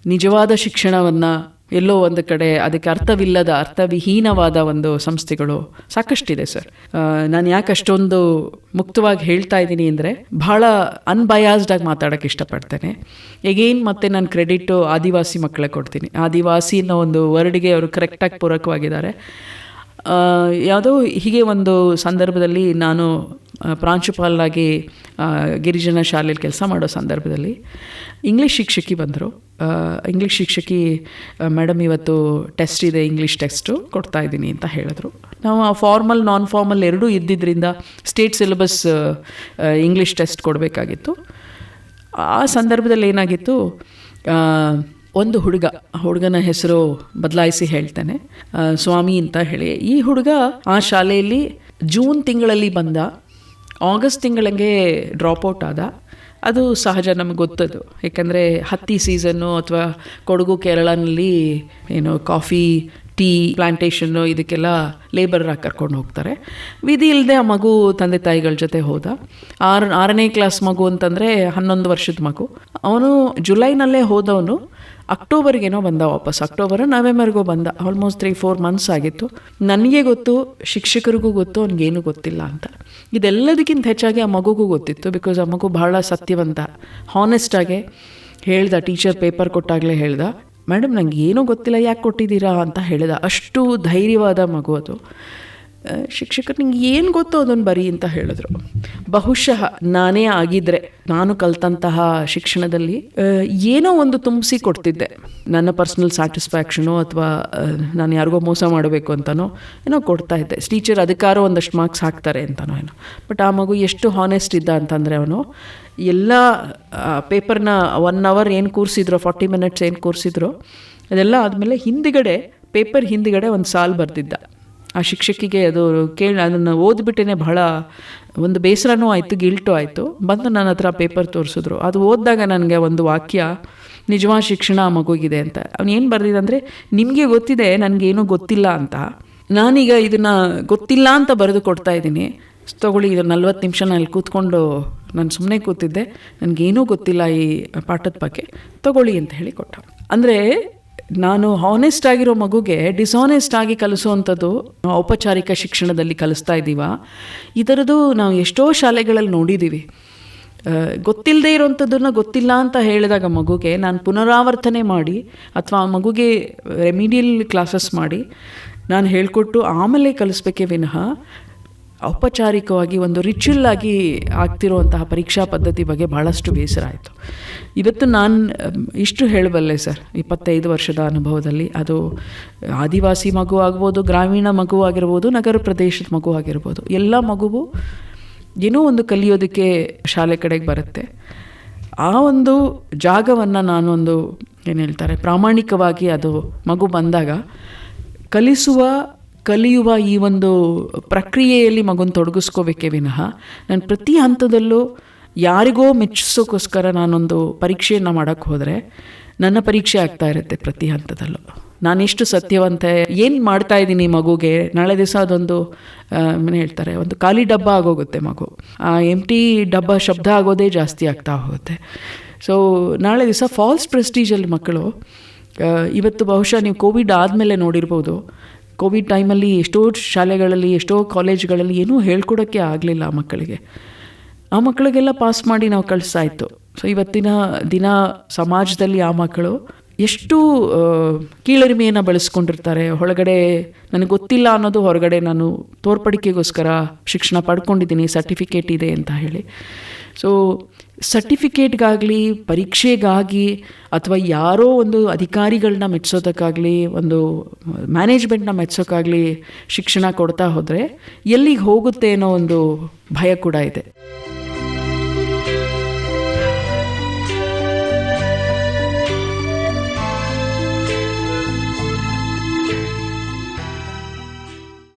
S2: ನಿಜವಾದ ಶಿಕ್ಷಣವನ್ನು ಎಲ್ಲೋ ಒಂದು ಕಡೆ ಅದಕ್ಕೆ ಅರ್ಥವಿಲ್ಲದ ಅರ್ಥವಿಹೀನವಾದ ಒಂದು ಸಂಸ್ಥೆಗಳು ಸಾಕಷ್ಟಿದೆ ಸರ್. ನಾನು ಯಾಕೆ ಅಷ್ಟೊಂದು ಮುಕ್ತವಾಗಿ ಹೇಳ್ತಾ ಇದ್ದೀನಿ ಅಂದರೆ ಭಾಳ ಅನ್ಬಯಾಸ್ಡಾಗಿ ಮಾತಾಡೋಕ್ಕೆ ಇಷ್ಟಪಡ್ತೇನೆ. ಎಗೇನ್ ಮತ್ತೆ ನಾನು ಕ್ರೆಡಿಟು ಆದಿವಾಸಿ ಮಕ್ಕಳೇ ಕೊಡ್ತೀನಿ. ಆದಿವಾಸಿ ಅನ್ನೋ ಒಂದು ವರ್ಡ್ಗೆ ಅವರು ಕರೆಕ್ಟಾಗಿ ಪೂರಕವಾಗಿದ್ದಾರೆ. ಯಾವುದೋ ಹೀಗೆ ಒಂದು ಸಂದರ್ಭದಲ್ಲಿ ನಾನು ಪ್ರಾಂಶುಪಾಲರಾಗಿ ಗಿರಿಜನ ಶಾಲೆಯಲ್ಲಿ ಕೆಲಸ ಮಾಡೋ ಸಂದರ್ಭದಲ್ಲಿ ಇಂಗ್ಲೀಷ್ ಶಿಕ್ಷಕಿ ಬಂದರು. ಇಂಗ್ಲೀಷ್ ಶಿಕ್ಷಕಿ, ಮೇಡಮ್ ಇವತ್ತು ಟೆಸ್ಟ್ ಇದೆ, ಇಂಗ್ಲೀಷ್ ಟೆಸ್ಟು ಕೊಡ್ತಾ ಇದ್ದೀನಿ ಅಂತ ಹೇಳಿದ್ರು. ನಾವು ಫಾರ್ಮಲ್ ನಾನ್ ಫಾರ್ಮಲ್ ಎರಡೂ ಇದ್ದಿದ್ದರಿಂದ ಸ್ಟೇಟ್ ಸಿಲೆಬಸ್ ಇಂಗ್ಲೀಷ್ ಟೆಸ್ಟ್ ಕೊಡಬೇಕಾಗಿತ್ತು. ಆ ಸಂದರ್ಭದಲ್ಲಿ ಏನಾಗಿತ್ತು, ಒಂದು ಹುಡುಗನ ಹೆಸರು ಬದಲಾಯಿಸಿ ಹೇಳ್ತೇನೆ, ಸ್ವಾಮಿ ಅಂತ ಹೇಳಿ. ಈ ಹುಡುಗ ಆ ಶಾಲೆಯಲ್ಲಿ ಜೂನ್ ತಿಂಗಳಲ್ಲಿ ಬಂದ, ಆಗಸ್ಟ್ ತಿಂಗಳಿಗೆ ಡ್ರಾಪ್ಔಟ್ ಆದ. ಅದು ಸಹಜ, ನಮಗೆ ಗೊತ್ತದು. ಯಾಕಂದರೆ ಹತ್ತಿ ಸೀಸನ್ನು ಅಥವಾ ಕೊಡಗು ಕೇರಳನಲ್ಲಿ ಏನು ಕಾಫಿ ಟೀ ಪ್ಲಾಂಟೇಷನ್ನು ಇದಕ್ಕೆಲ್ಲ ಲೇಬರಾಗಿ ಕರ್ಕೊಂಡು ಹೋಗ್ತಾರೆ. ವಿಧಿ ಇಲ್ಲದೆ ಆ ಮಗು ತಂದೆ ತಾಯಿಗಳ ಜೊತೆ ಹೋದ. 6ನೇ ಕ್ಲಾಸ್ ಮಗು ಅಂತಂದರೆ 11 ವರ್ಷದ ಮಗು. ಅವನು ಜುಲೈನಲ್ಲೇ ಹೋದವನು ಅಕ್ಟೋಬರ್ಗೇನೋ ಬಂದ ವಾಪಸ್. ನವೆಂಬರ್ಗೋ ಬಂದ. ಆಲ್ಮೋಸ್ಟ್ 3-4 ಮಂತ್ಸ್ ಆಗಿತ್ತು. ನನಗೆ ಗೊತ್ತು, ಶಿಕ್ಷಕರಿಗೂ ಗೊತ್ತು, ಅವ್ನಿಗೇನು ಗೊತ್ತಿಲ್ಲ ಅಂತ. ಇದೆಲ್ಲದಕ್ಕಿಂತ ಹೆಚ್ಚಾಗಿ ಆ ಮಗುಗೂ ಗೊತ್ತಿತ್ತು. ಬಿಕಾಸ್ ಆ ಮಗು ಬಹಳ ಸತ್ಯವಂತ, ಹಾನೆಸ್ಟಾಗೆ ಹೇಳ್ದ. ಟೀಚರ್ ಪೇಪರ್ ಕೊಟ್ಟಾಗಲೇ ಹೇಳ್ದ, ಮೇಡಮ್ ನನಗೆ ಏನೂ ಗೊತ್ತಿಲ್ಲ, ಯಾಕೆ ಕೊಟ್ಟಿದ್ದೀರಾ ಅಂತ ಹೇಳಿದ. ಅಷ್ಟು ಧೈರ್ಯವಾದ ಮಗು ಅದು. ಶಿಕ್ಷಕರು ನಿಂಗೆ ಏನು ಗೊತ್ತೋ ಅದನ್ನು ಬರೀ ಅಂತ ಹೇಳಿದ್ರು. ಬಹುಶಃ ನಾನೇ ಆಗಿದ್ದರೆ ನಾನು ಕಲ್ತಂತಹ ಶಿಕ್ಷಣದಲ್ಲಿ ಏನೋ ಒಂದು ತುಂಬಿಸಿ ಕೊಡ್ತಿದ್ದೆ. ನನ್ನ ಪರ್ಸ್ನಲ್ ಸ್ಯಾಟಿಸ್ಫ್ಯಾಕ್ಷನು ಅಥವಾ ನಾನು ಯಾರಿಗೋ ಮೋಸ ಮಾಡಬೇಕು ಅಂತನೋ ಏನೋ ಕೊಡ್ತಾ ಇದ್ದೆ. ಟೀಚರ್ ಅದಕ್ಕಾರೋ ಒಂದಷ್ಟು ಮಾರ್ಕ್ಸ್ ಹಾಕ್ತಾರೆ ಅಂತನೋ ಏನೋ. ಬಟ್ ಆ ಮಗು ಎಷ್ಟು ಹಾನೆಸ್ಟ್ ಇದ್ದ ಅಂತಂದರೆ, ಅವನು ಎಲ್ಲ ಪೇಪರ್ನ 1 ಅವರ್ ಏನು ಕೂರಿಸಿದ್ರು, 40 ಮಿನಿಟ್ಸ್ ಏನು ಕೂರಿಸಿದ್ರು, ಅದೆಲ್ಲ ಆದಮೇಲೆ ಪೇಪರ್ ಹಿಂದ್ಗಡೆ ಒಂದು ಸಾಲು ಬರೆದಿದ್ದ. ಆ ಶಿಕ್ಷಕಿಗೆ ಅದು ಅದನ್ನು ಓದ್ಬಿಟ್ಟೇ ಬಹಳ ಒಂದು ಬೇಸರನೂ ಆಯಿತು, ಗಿಲ್ಟು ಆಯಿತು. ಬಂದು ನನ್ನ ಹತ್ರ ಪೇಪರ್ ತೋರಿಸಿದ್ರು. ಅದು ಓದಿದಾಗ ನನಗೆ ಒಂದು ವಾಕ್ಯ, ನಿಜವಾದ ಶಿಕ್ಷಣ ಆ ಮಗುಗಿದೆ ಅಂತ. ಅವನು ಏನು ಬರೆದಿದ್ದಂದರೆ, ನಿಮಗೆ ಗೊತ್ತಿದೆ ನನಗೇನೂ ಗೊತ್ತಿಲ್ಲ ಅಂತ, ನಾನೀಗ ಇದನ್ನು ಗೊತ್ತಿಲ್ಲ ಅಂತ ಬರೆದು ಕೊಡ್ತಾ ಇದ್ದೀನಿ, ತೊಗೊಳ್ಳಿ, ಇದು 40 ನಿಮಿಷ ನಾನು ಕೂತ್ಕೊಂಡು ನಾನು ಸುಮ್ಮನೆ ಕೂತಿದ್ದೆ, ನನಗೇನೂ ಗೊತ್ತಿಲ್ಲ ಈ ಪಾಠದ ಬಗ್ಗೆ, ತೊಗೊಳ್ಳಿ ಅಂತ ಹೇಳಿ ಕೊಟ್ಟ. ಅಂದರೆ ನಾನು ಹಾನೆಸ್ಟ್ ಆಗಿರೋ ಮಗುಗೆ ಡಿಸಾನೆಸ್ಟ್ ಆಗಿ ಕಲಿಸೋವಂಥದ್ದು ಔಪಚಾರಿಕ ಶಿಕ್ಷಣದಲ್ಲಿ ಕಲಿಸ್ತಾ ಇದ್ದೀವ. ಈ ಥರದ್ದು ನಾವು ಎಷ್ಟೋ ಶಾಲೆಗಳಲ್ಲಿ ನೋಡಿದ್ದೀವಿ. ಗೊತ್ತಿಲ್ಲದೆ ಇರೋವಂಥದ್ದನ್ನು ಗೊತ್ತಿಲ್ಲ ಅಂತ ಹೇಳಿದಾಗ ಮಗುಗೆ ನಾನು ಪುನರಾವರ್ತನೆ ಮಾಡಿ ಅಥವಾ ಆ ಮಗುಗೆ ರೆಮಿಡಿಯಲ್ ಕ್ಲಾಸಸ್ ಮಾಡಿ ನಾನು ಹೇಳಿಕೊಟ್ಟು ಆಮೇಲೆ ಕಲಿಸ್ಬೇಕೇ ವಿನಃ ಔಪಚಾರಿಕವಾಗಿ ಒಂದು ರಿಚುವಲ್ ಆಗಿ ಆಗ್ತಿರುವಂತಹ ಪರೀಕ್ಷಾ ಪದ್ಧತಿ ಬಗ್ಗೆ ಭಾಳಷ್ಟು ಬೇಸರ ಆಯಿತು. ಇವತ್ತು ನಾನು ಇಷ್ಟು ಹೇಳಬಲ್ಲೆ ಸರ್, 25 ವರ್ಷದ ಅನುಭವದಲ್ಲಿ. ಅದು ಆದಿವಾಸಿ ಮಗು ಆಗ್ಬೋದು, ಗ್ರಾಮೀಣ ಮಗು ಆಗಿರ್ಬೋದು, ನಗರ ಪ್ರದೇಶದ ಮಗು ಆಗಿರ್ಬೋದು, ಎಲ್ಲ ಮಗುವು ಏನೋ ಒಂದು ಕಲಿಯೋದಕ್ಕೆ ಶಾಲೆ ಕಡೆಗೆ ಬರುತ್ತೆ. ಆ ಒಂದು ಜಾಗವನ್ನು ನಾನೊಂದು ಏನು ಹೇಳ್ತಾರೆ ಪ್ರಾಮಾಣಿಕವಾಗಿ ಅದು ಮಗು ಬಂದಾಗ ಕಲಿಯುವ ಈ ಒಂದು ಪ್ರಕ್ರಿಯೆಯಲ್ಲಿ ಮಗುನ ತೊಡಗಿಸ್ಕೋಬೇಕೇ ವಿನಃ ನಾನು ಪ್ರತಿ ಹಂತದಲ್ಲೂ ಯಾರಿಗೋ ಮೆಚ್ಚಿಸೋಕ್ಕೋಸ್ಕರ ನಾನೊಂದು ಪರೀಕ್ಷೆಯನ್ನು ಮಾಡೋಕ್ಕೆ ಹೋದರೆ ನನ್ನ ಪರೀಕ್ಷೆ ಆಗ್ತಾ ಇರುತ್ತೆ ಪ್ರತಿ ಹಂತದಲ್ಲೂ. ನಾನೆಷ್ಟು ಸತ್ಯವಂತೆ, ಏನು ಮಾಡ್ತಾ ಇದ್ದೀನಿ ಮಗುಗೆ, ನಾಳೆ ದಿವಸ ಅದೊಂದು ಏನು ಹೇಳ್ತಾರೆ ಒಂದು ಖಾಲಿ ಡಬ್ಬ ಆಗೋಗುತ್ತೆ ಮಗು. ಆ ಎಂಟಿ ಡಬ್ಬ ಶಬ್ದ ಆಗೋದೇ ಜಾಸ್ತಿ ಆಗ್ತಾ ಹೋಗುತ್ತೆ. ಸೊ ನಾಳೆ ದಿವಸ ಫಾಲ್ಸ್ ಪ್ರೆಸ್ಟೀಜಲ್ಲಿ ಮಕ್ಕಳು, ಇವತ್ತು ಬಹುಶಃ ನೀವು ಕೋವಿಡ್ ಆದಮೇಲೆ ನೋಡಿರ್ಬೋದು, ಕೋವಿಡ್ ಟೈಮಲ್ಲಿ ಎಷ್ಟೋ ಶಾಲೆಗಳಲ್ಲಿ ಎಷ್ಟೋ ಕಾಲೇಜ್ಗಳಲ್ಲಿ ಏನೂ ಹೇಳ್ಕೊಡೋಕ್ಕೆ ಆಗಲಿಲ್ಲ ಆ ಮಕ್ಕಳಿಗೆಲ್ಲ ಪಾಸ್ ಮಾಡಿ ನಾವು ಕಳಿಸ್ತಾಯಿತ್ತು. ಸೊ ಇವತ್ತಿನ ದಿನ ಸಮಾಜದಲ್ಲಿ ಆ ಮಕ್ಕಳು ಎಷ್ಟು ಕೀಳರಿಮೆಯನ್ನು ಬೆಳೆಸ್ಕೊಂಡಿರ್ತಾರೆ. ಒಳಗಡೆ ನನಗೆ ಗೊತ್ತಿಲ್ಲ ಅನ್ನೋದು ಹೊರಗಡೆ ನಾನು ತೋರ್ಪಡಿಕೆಗೋಸ್ಕರ ಶಿಕ್ಷಣ ಪಡ್ಕೊಂಡಿದ್ದೀನಿ, ಸರ್ಟಿಫಿಕೇಟ್ ಇದೆ ಅಂತ ಹೇಳಿ. ಸೊ ಸರ್ಟಿಫಿಕೇಟ್ಗಾಗಲಿ, ಪರೀಕ್ಷೆಗಾಗಿ, ಅಥವಾ ಯಾರೋ ಒಂದು ಅಧಿಕಾರಿಗಳನ್ನ ಮೆಚ್ಚೋದಕ್ಕಾಗಲಿ, ಒಂದು ಮ್ಯಾನೇಜ್ಮೆಂಟ್ನ ಮೆಚ್ಚೋಕ್ಕಾಗಲಿ ಶಿಕ್ಷಣ ಕೊಡ್ತಾ ಹೋದರೆ ಎಲ್ಲಿಗೆ ಹೋಗುತ್ತೆ ಅನ್ನೋ ಒಂದು ಭಯ ಕೂಡ ಇದೆ.